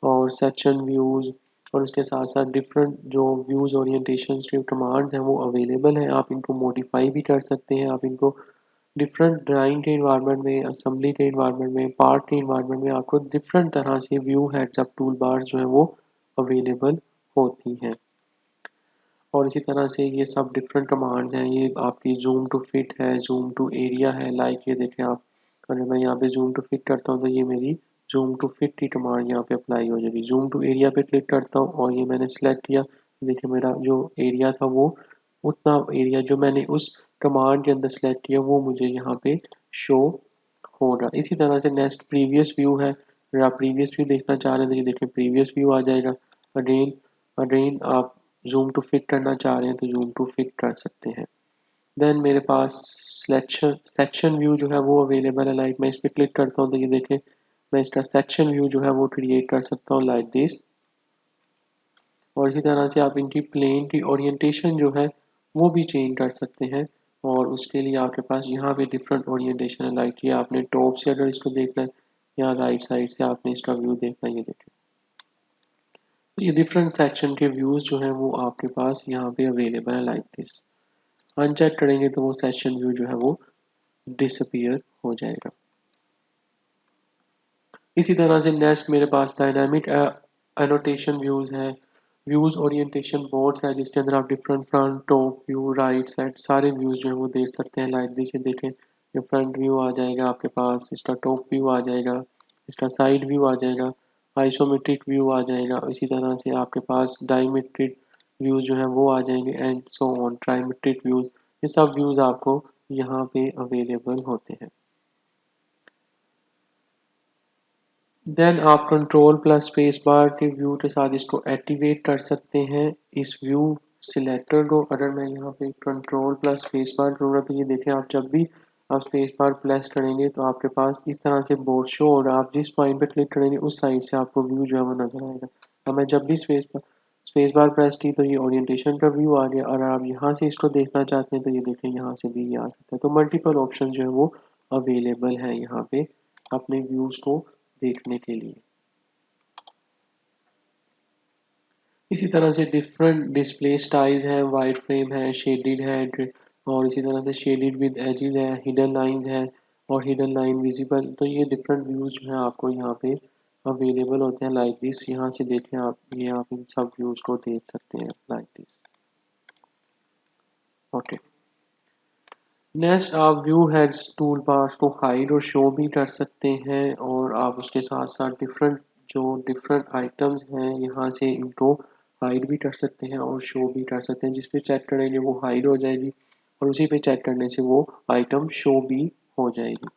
और सेक्शन व्यूज़ और उसके साथ साथ डिफरेंट जो व्यूज़ ओरिएंटेशन के कमांड्स हैं वो अवेलेबल हैं। आप इनको मॉडिफाई भी कर सकते हैं, आप इनको डिफरेंट ड्राइंग के इन्वायरमेंट में, असेंबली के इन्वायरमेंट में, पार्ट के इन्वायरमेंट में आपको डिफरेंट तरह से व्यू हेड्स अप टूल बार जो है वो अवेलेबल होती हैं। और इसी तरह से ये सब डिफरेंट कमांड्स हैं। ये आपकी जूम टू फिट है, जूम टू एरिया है। लाइक ये देखें आप, अगर मैं यहाँ पे जूम टू फिट करता हूँ तो ये मेरी जूम टू फिट की कमांड यहाँ पे अप्लाई हो जाएगी। जूम टू एरिया पे क्लिक करता हूँ और ये मैंने सेलेक्ट किया, देखिए मेरा जो एरिया था वो उतना एरिया जो मैंने उस कमांड के अंदर सेलेक्ट किया वो मुझे यहाँ पे शो होगा। इसी तरह से नेक्स्ट प्रीवियस व्यू है। अगर आप प्रीवियस व्यू देखना चाह रहे हैं तो ये देखें प्रीवियस व्यू आ जाएगा। अगेन अगेन आप जूम टू फिट करना चाह रहे हैं तो जूम टू फिट कर सकते हैं। देन मेरे पास सिलेक्शन सेक्शन व्यू जो है वो अवेलेबल है। लाइक मैं इस पर क्लिक करता हूँ तो ये देखें मैं इसका सेक्शन व्यू जो है वो क्रिएट कर सकता हूँ लाइक दिस। और इसी तरह से आप इनकी प्लेन की ओरिएंटेशन जो है वो भी चेंज कर सकते हैं। और उसके लिए आपके पास यहाँ पे डिफरेंट ओरिएंटेशन है। लाइक ये आपने टॉप से अगर इसको देखना है या राइट साइड से आपने इसका व्यू देखना है, ये देखें तो ये डिफरेंट सेक्शन के व्यूज जो है वो आपके पास यहाँ पे अवेलेबल है लाइक दिस। अनचेक करेंगे तो वो सेक्शन व्यू जो है वो डिसअपियर हो जाएगा। इसी तरह से नेक्स्ट मेरे पास डायनामिक एनोटेशन व्यूज है। व्यूज ओरिएंटेशन बोर्ड्स है जिसके अंदर आप different front top view right side सारे व्यूज जो है वो देख सकते हैं। लाइक देखिए देखें ये फ्रंट व्यू आ जाएगा आपके पास, इसका टॉप व्यू आ जाएगा, इसका साइड व्यू आ जाएगा, आइसोमेट्रिक व्यू आ जाएगा। इसी तरह से आपके पास डायमेट्रिक व्यूज जो है वो आ जाएंगे and so on trimetric views. ये सब व्यूज आपको यहाँ पे अवेलेबल होते हैं। देन आप कंट्रोल प्लस स्पेस बार के व्यू के साथ इसको एक्टिवेट कर सकते हैं। इस व्यू सिलेक्टर को अगर मैं यहाँ पे कंट्रोल प्लस स्पेस बार करूँगा तो ये देखें आप जब भी आप स्पेस बार प्रेस करेंगे तो आपके पास इस तरह से बोर्ड शो होगा। आप जिस पॉइंट पे क्लिक करेंगे उस साइड से आपको व्यू जो है वो नजर आएगा। अब मैं जब भी स्पेस बार प्रेस की तो ये ओरिएंटेशन का व्यू आ गया। और आप यहाँ से इसको देखना चाहते हैं तो ये देखें यहाँ से भी ये आ सकता है। तो मल्टीपल ऑप्शन जो है वो अवेलेबल है यहाँ पे अपने व्यूज को देखने के लिए। इसी तरह से डिफरेंट डिस्प्ले स्टाइल्स हैं, वाइड फ्रेम है, शेडेड है, और इसी तरह से शेडेड विद एजेस है, हिडन लाइंस है और हिडन लाइन विजिबल। तो ये डिफरेंट व्यूज जो है आपको यहाँ पे अवेलेबल होते हैं लाइक दिस। यहाँ से देखें आप, ये आप इन सब व्यूज को देख सकते हैं लाइक दिस। ओके, नेक्स्ट आप व्यू हेड्स टूल बार्स को हाइड और शो भी कर सकते हैं और आप उसके साथ साथ डिफरेंट आइटम्स हैं यहाँ से इनको हाइड भी कर सकते हैं और शो भी कर सकते हैं। जिस पे चेक करेंगे वो हाइड हो जाएगी और उसी पे चेक करने से वो आइटम शो भी हो जाएगी।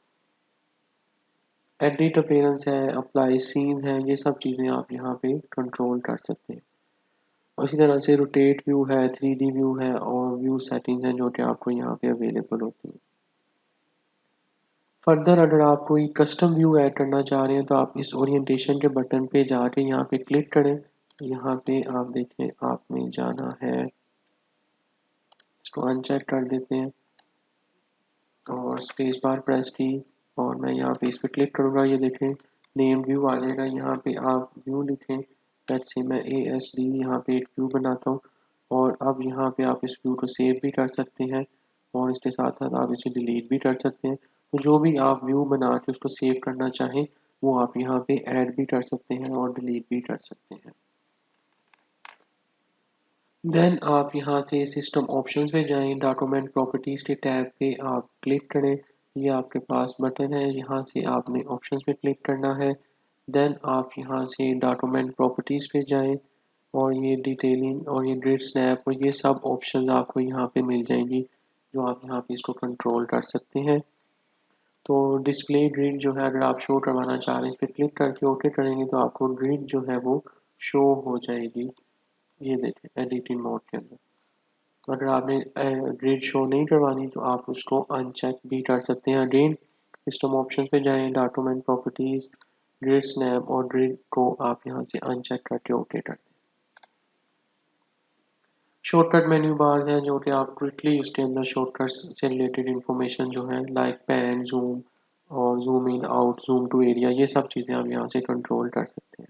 एडिट अपीयरेंस है, अप्लाई सीन है, ये सब चीज़ें आप यहाँ पे कंट्रोल कर सकते हैं। और इसी तरह से रोटेट व्यू है, 3D व्यू है और व्यू सेटिंग्स हैं जो कि आपको यहाँ पे अवेलेबल होती हैं। फर्दर अगर आप कोई कस्टम व्यू ऐड करना चाह रहे हैं तो आप इस ओरिएंटेशन के बटन पे जाके यहाँ पे क्लिक करें। यहाँ पे आप देखें आपने जाना है, इसको अनचेक कर देते हैं और स्पेस बार प्रेस की और मैं यहाँ पे इस पे क्लिक करूँगा। ये देखें नेम व्यू आ जाएगा। यहाँ पे आप व्यू लिखें, लेट्स से मैं ASD यहाँ पे एक व्यू बनाता हूँ और अब यहाँ पे आप इस व्यू को सेव भी कर सकते हैं और इसके साथ साथ आप इसे डिलीट भी कर सकते हैं। तो जो भी आप व्यू बना के उसको सेव करना चाहें वो आप यहाँ पे ऐड भी कर सकते हैं और डिलीट भी कर सकते हैं। देन आप यहाँ से सिस्टम ऑप्शंस पे जाएं, डॉक्यूमेंट प्रॉपर्टीज़ के टैब पे आप क्लिक करें। ये आपके पास बटन है, यहाँ से आपने ऑप्शंस पे क्लिक करना है। देन आप यहाँ से डॉक्यूमेंट प्रॉपर्टीज़ पे जाएं और ये डिटेलिंग और ये ग्रिड स्नैप और ये सब ऑप्शंस आपको यहाँ पे मिल जाएंगी जो आप यहाँ पे इसको कंट्रोल कर सकते हैं। तो डिस्प्ले ग्रिड जो है अगर आप शो करवाना चाह रहे हैं इस पर क्लिक करके ओके करेंगे तो आपको ग्रिड जो है वो शो हो जाएगी। ये देखें एडिटिंग मोड के अंदर। तो अगर आपने ग्रिड शो नहीं करवानी तो आप उसको अनचेक भी कर सकते हैं। अगेन सिस्टम ऑप्शन पे जाएं, डॉक्यूमेंट प्रॉपर्टीज, ग्रिड स्नैप और ग्रिड को आप यहाँ से अनचेक करके ओके करते हैं। शॉर्टकट मेन्यू बार है जो कि आप क्विकली उसके अंदर शॉर्टकट्स से रिलेटेड इंफॉर्मेशन जो है लाइक पैन, जूम और zoom in out, zoom to area, ये सब चीज़ें आप यहाँ से कंट्रोल कर सकते हैं।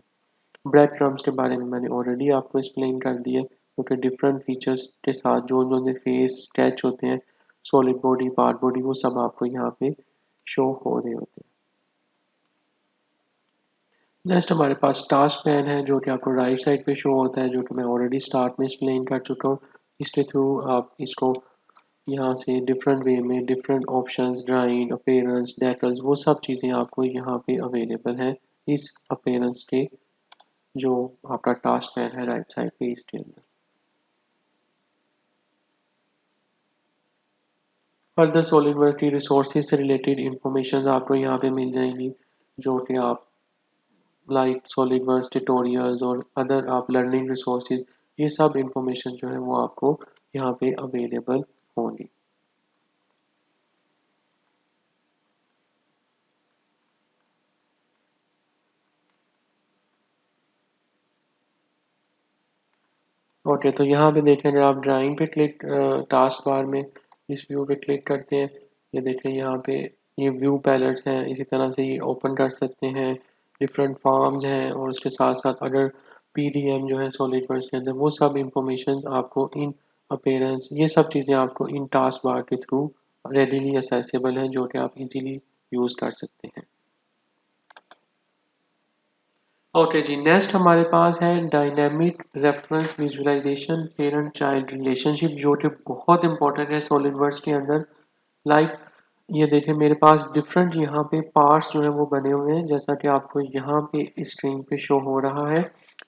ब्रेड क्रम्स के बारे में मैंने ऑलरेडी आपको एक्सप्लेन कर दिया, क्योंकि डिफरेंट फीचर्स के साथ जो जो फेस स्केच होते हैं, सॉलिड बॉडी, पार्ट बॉडी, वो सब आपको यहाँ पे शो हो रहे होते हैं। नेक्स्ट हमारे पास टास्क पैन है जो कि आपको राइट साइड पे शो होता है, जो कि मैं ऑलरेडी स्टार्ट में एक्सप्लेन कर चुका हूँ। इसके थ्रू आप इसको यहाँ से डिफरेंट वे में डिफरेंट ऑप्शंस, ड्राइंग, अपीयरेंस, डेटल्स, वो सब चीज़ें आपको यहाँ पे अवेलेबल हैं इस अपीयरेंस के जो आपका टास्क पैन है राइट साइड पे इसके अंदर। फर्दर सॉलिडवर्क की रिसोर्सेज से रिलेटेड इंफॉर्मेशन आपको यहाँ पे मिल जाएंगी, जो कि आप लाइक सॉलिडवर्क्स ट्यूटोरियल्स और अदर आप लर्निंग रिसोर्सेज, ये सब इंफॉर्मेशन जो है वो आपको यहाँ पे अवेलेबल होंगी। ओके, तो यहाँ पे देखें अगर आप ड्राइंग पे क्लिक टास्क बार में इस व्यू पे क्लिक करते हैं, ये देखें यहाँ पे ये व्यू पैलेट्स हैं, इसी तरह से ये ओपन कर सकते हैं, डिफरेंट फॉर्म्स हैं और उसके साथ साथ अगर पीडीएम जो है सॉलिडवर्क्स के अंदर, वो सब इंफॉर्मेशन आपको इन अपीयरेंस, ये सब चीज़ें आपको इन टास्क बार के थ्रू रेडीली एक्सेसिबल हैं, जो कि आप इजीली यूज़ कर सकते हैं। ओके जी, नेक्स्ट हमारे पास है dynamic reference visualization parent child relationship, जो कि बहुत इंपॉर्टेंट है सॉलिडवर्क्स के अंदर। लाइक ये देखें मेरे पास डिफरेंट यहाँ पे पार्ट्स जो है वो बने हुए हैं, जैसा कि आपको यहाँ पे स्क्रीन पे शो हो रहा है।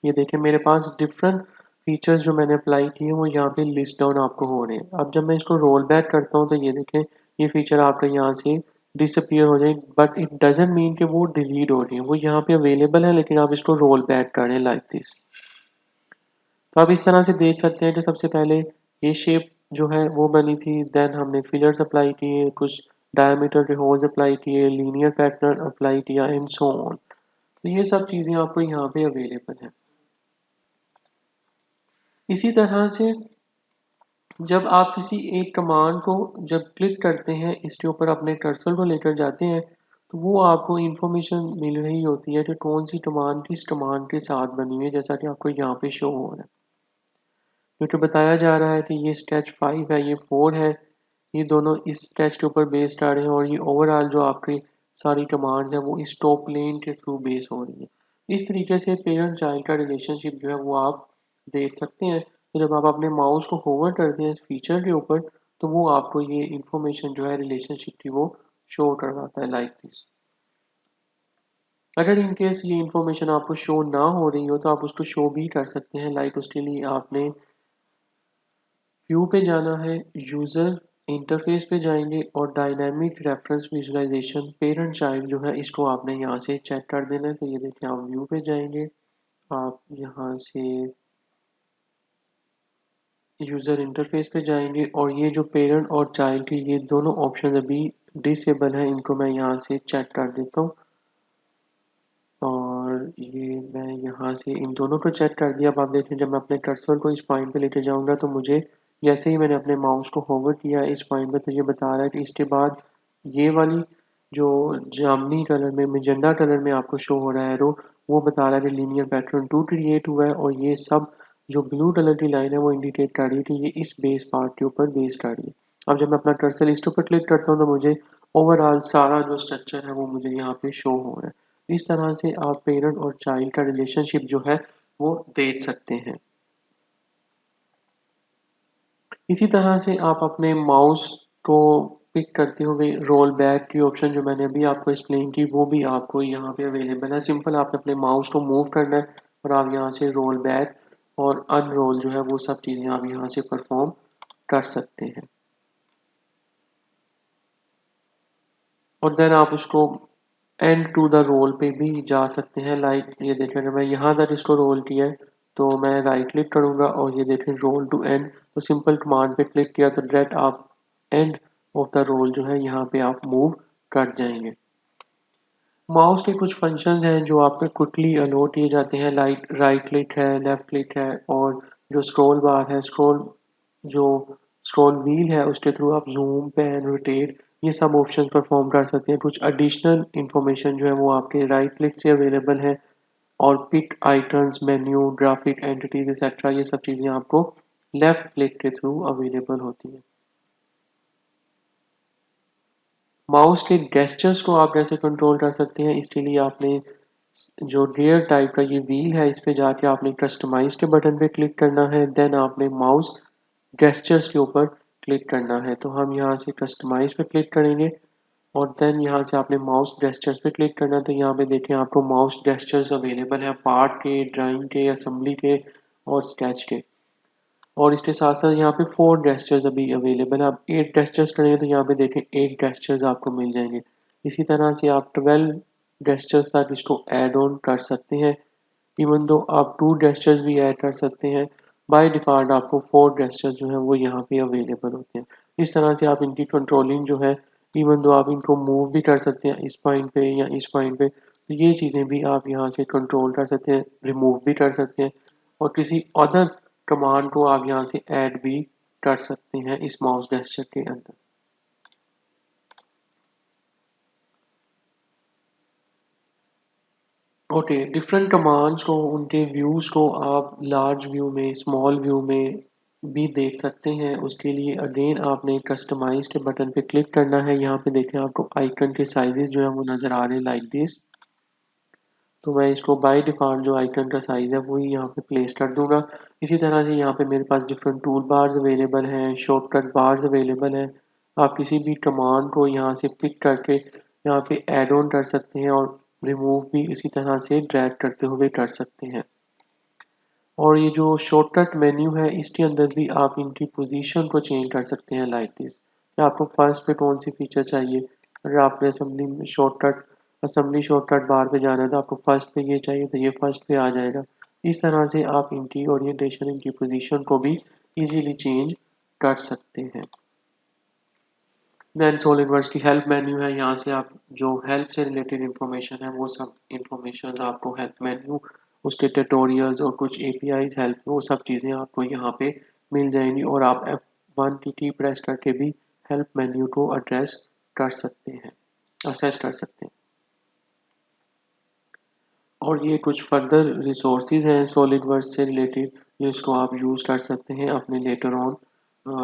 ये देखें मेरे पास डिफरेंट फीचर्स जो मैंने अप्लाई किए हैं वो यहाँ पे लिस्ट डाउन आपको हो रहे हैं। अब जब मैं इसको रोल बैक करता हूँ तो ये देखें ये फीचर आपका यहाँ से डिसअपियर हो जाए, बट इट डजेंट मीन कि वो डिलीट हो रही है, वो यहाँ पे अवेलेबल है, लेकिन आप इसको रोल बैक करें लाइक दिस। तो आप इस तरह से देख सकते हैं कि सबसे पहले ये शेप जो है वो बनी थी, देन हमने फिलर्स अप्लाई किए, कुछ डायमीटर के होल्स अप्लाई किए, लीनियर पैटर्न अप्लाई किया एंड सो ऑन। तो ये सब चीज़ें आपको यहाँ पे अवेलेबल हैं। इसी तरह से जब आप किसी एक कमांड को जब क्लिक करते हैं, इसके ऊपर अपने कर्सर को लेकर जाते हैं, तो वो आपको इंफॉर्मेशन मिल रही होती है कि कौन सी कमांड किस कमांड के साथ बनी हुई है, जैसा कि आपको यहाँ पे शो हो रहा है। क्योंकि बताया जा रहा है कि ये स्केच 5 है, ये 4 है, ये दोनों इस स्केच के ऊपर बेस्ड आ रहे हैं और ये ओवरऑल जो आपकी सारी कमांड्स हैं वो इस टॉप लेन के थ्रू बेस हो रही है। इस तरीके से पेरेंट चाइल्ड का रिलेशनशिप जो है वो आप देख सकते हैं। तो जब आप अपने माउस को होवर करते हैं इस फीचर के ऊपर, तो वो आपको ये इंफॉर्मेशन जो है रिलेशनशिप की वो शो करवाता है लाइक दिस। अगर इन केस ये इंफॉर्मेशन आपको शो ना हो रही हो तो आप उसको शो भी कर सकते हैं। लाइक उसके लिए आपने व्यू पे जाना है, यूज़र इंटरफेस पे जाएंगे और dynamic reference visualization parent child जो है इसको आपने यहाँ से चेक कर देना है। तो ये देखिए आप व्यू पे जाएंगे, आप यहाँ से यूज़र इंटरफेस पे जाएंगे और ये जो पेरेंट और चाइल्ड की ये दोनों ऑप्शन अभी डिसेबल हैं, इनको मैं यहाँ से चेक कर देता हूँ और ये मैं यहाँ से इन दोनों को चेक कर दिया। अब आप देखें जब मैं अपने कर्सर को इस पॉइंट पे लेके जाऊँगा तो मुझे जैसे ही मैंने अपने माउस को होवर किया इस पॉइंट पे, तो ये बता रहा है कि इसके बाद ये वाली जो जामनी कलर में मैजेंडा कलर में आपको शो हो रहा है वो बता रहा है कि लीनियर पैटर्न 2 क्रिएट हुआ है, और ये सब जो ब्लू कलर की लाइन है वो इंडिकेट कर रही है कि ये इस बेस पार्ट के ऊपर बेस कर रही है। अब जब मैं अपना कर्सर इसके ऊपर क्लिक करता हूँ तो मुझे ओवरऑल सारा जो स्ट्रक्चर है वो मुझे यहाँ पे शो हो रहा है। इस तरह से आप पेरेंट और चाइल्ड का रिलेशनशिप जो है वो देख सकते हैं। इसी तरह से आप अपने माउस को पिक करते हुए रोल बैक की ऑप्शन जो मैंने अभी आपको एक्सप्लेन की वो भी आपको यहाँ पे अवेलेबल है। सिंपल आपने अपने माउस को मूव करना है और आप यहाँ से रोल बैक और अनरोल जो है वो सब चीज़ें आप यहाँ से परफॉर्म कर सकते हैं। और देन आप उसको एंड टू द रोल पे भी जा सकते हैं। लाइक ये देखें अगर मैं यहाँ तक इसको रोल किया है तो मैं राइट क्लिक करूँगा और ये देखें रोल टू एंड, तो सिंपल कमांड पे क्लिक किया तो डायरेक्ट आप एंड ऑफ द रोल जो है यहाँ पे आप मूव कर जाएंगे। माउस के कुछ फंक्शंस हैं जो आप पे क्विकली अलोट किए जाते हैं, लाइक राइट क्लिक है, लेफ्ट क्लिक है, और जो स्क्रॉल बार है, जो स्क्रॉल व्हील है, उसके थ्रू आप जूम, पैन, रोटेट, ये सब ऑप्शन परफॉर्म कर सकते हैं। कुछ एडिशनल इंफॉर्मेशन जो है वो आपके राइट क्लिक से अवेलेबल है, और pick items, menu, graphic entities etcetera, ये सब चीज़ें आपको लेफ्ट क्लिक के थ्रू अवेलेबल होती हैं। माउस के गेस्चर्स को आप कैसे कंट्रोल कर सकते हैं, इसके लिए आपने जो रियर टाइप का ये व्हील है, इस पे जाके आपने कस्टमाइज के बटन पे क्लिक करना है, देन आपने माउस गेस्चर्स के ऊपर क्लिक करना है। तो हम यहाँ से कस्टमाइज पे क्लिक करेंगे, और देन यहाँ से आपने माउस गेस्चर्स पे क्लिक करना है। तो यहाँ पे देखें आपको माउस गेस्चर्स अवेलेबल है, पार्ट के, ड्राइंग के, असेंबली के और स्केच के। और इसके साथ साथ यहाँ पे 4 गेस्चर्स अभी अवेलेबल है। आप 8 गेस्चर्स करेंगे तो यहाँ पे देखें 8 गेस्चर्स आपको मिल जाएंगे। इसी तरह से आप 12 गेस्चर्स तक इसको ऐड ऑन कर सकते हैं। इवन दो आप 2 गेस्चर्स भी ऐड कर सकते हैं। बाय डिफ़ॉल्ट आपको 4 गेस्चर्स जो है वो यहाँ पे अवेलेबल होते हैं। इस तरह से आप इनकी कंट्रोलिंग जो है, इवन दो आप इनको मूव भी कर सकते हैं इस पॉइंट पे या इस पॉइंट पे, तो ये चीज़ें भी आप यहाँ से कंट्रोल कर सकते हैं, रिमूव भी कर सकते हैं, और किसी अदर कमांड को आप यहाँ से ऐड भी कर सकते हैं इस माउस जेस्चर के अंदर। ओके, डिफरेंट कमांड्स को, उनके व्यूज़ को आप लार्ज व्यू में, स्मॉल व्यू में भी देख सकते हैं। उसके लिए अगेन आपने कस्टमाइज के बटन पे क्लिक करना है। यहाँ पे देखें आपको आइकन के साइजेस जो है वो नज़र आ रहे हैं लाइक दिस। तो मैं इसको बाय डिफ़ॉल्ट जो आइकन का साइज़ है वही यहाँ पे प्लेस कर दूंगा। इसी तरह से यहाँ पे मेरे पास डिफरेंट टूल बार्स अवेलेबल हैं, शॉर्टकट बार्स अवेलेबल हैं। आप किसी भी कमांड को यहाँ से पिक करके यहाँ पे ऐड ऑन कर सकते हैं, और रिमूव भी इसी तरह से ड्रैग करते हुए कर सकते हैं। और ये जो शॉर्टकट मेन्यू है, इसके अंदर भी आप इनकी पोजीशन को चेंज कर सकते हैं लाइक दिस, कि आपको फर्स्ट पे कौन सी फीचर चाहिए। अगर आपने असेंबली शॉर्टकट बार पे जाना है तो आपको फर्स्ट पे ये चाहिए तो ये फर्स्ट पे आ जाएगा। इस तरह से आप इनकी ओरिएंटेशन, इनकी पोजीशन को भी इजीली चेंज कर सकते हैं। देन सॉलिडवर्क्स की हेल्प मेन्यू है। यहाँ से आप जो हेल्प से रिलेटेड इंफॉर्मेशन है वो सब इंफॉर्मेशन आपको हेल्प मेन्यू, उसके ट्यूटोरियल्स और कुछ एपीआईज हेल्प, वो सब चीज़ें आपको यहाँ पे मिल जाएंगी, और आप F1 की की प्रेस करके भी हेल्प मेन्यू को एड्रेस कर सकते हैं, असेस कर सकते हैं। और ये कुछ फर्दर रिसोर्सेज हैं सॉलिडवर्क्स से रिलेटेड, जिसको आप यूज़ कर सकते हैं अपने लेटर ऑन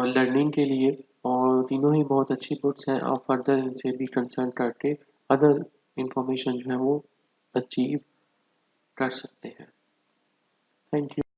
लर्निंग के लिए। और तीनों ही बहुत अच्छी बुक्स हैं, आप फर्दर इनसे भी कंसल्ट करके अदर इंफॉर्मेशन जो है वो अचीव कर सकते हैं। Thank you.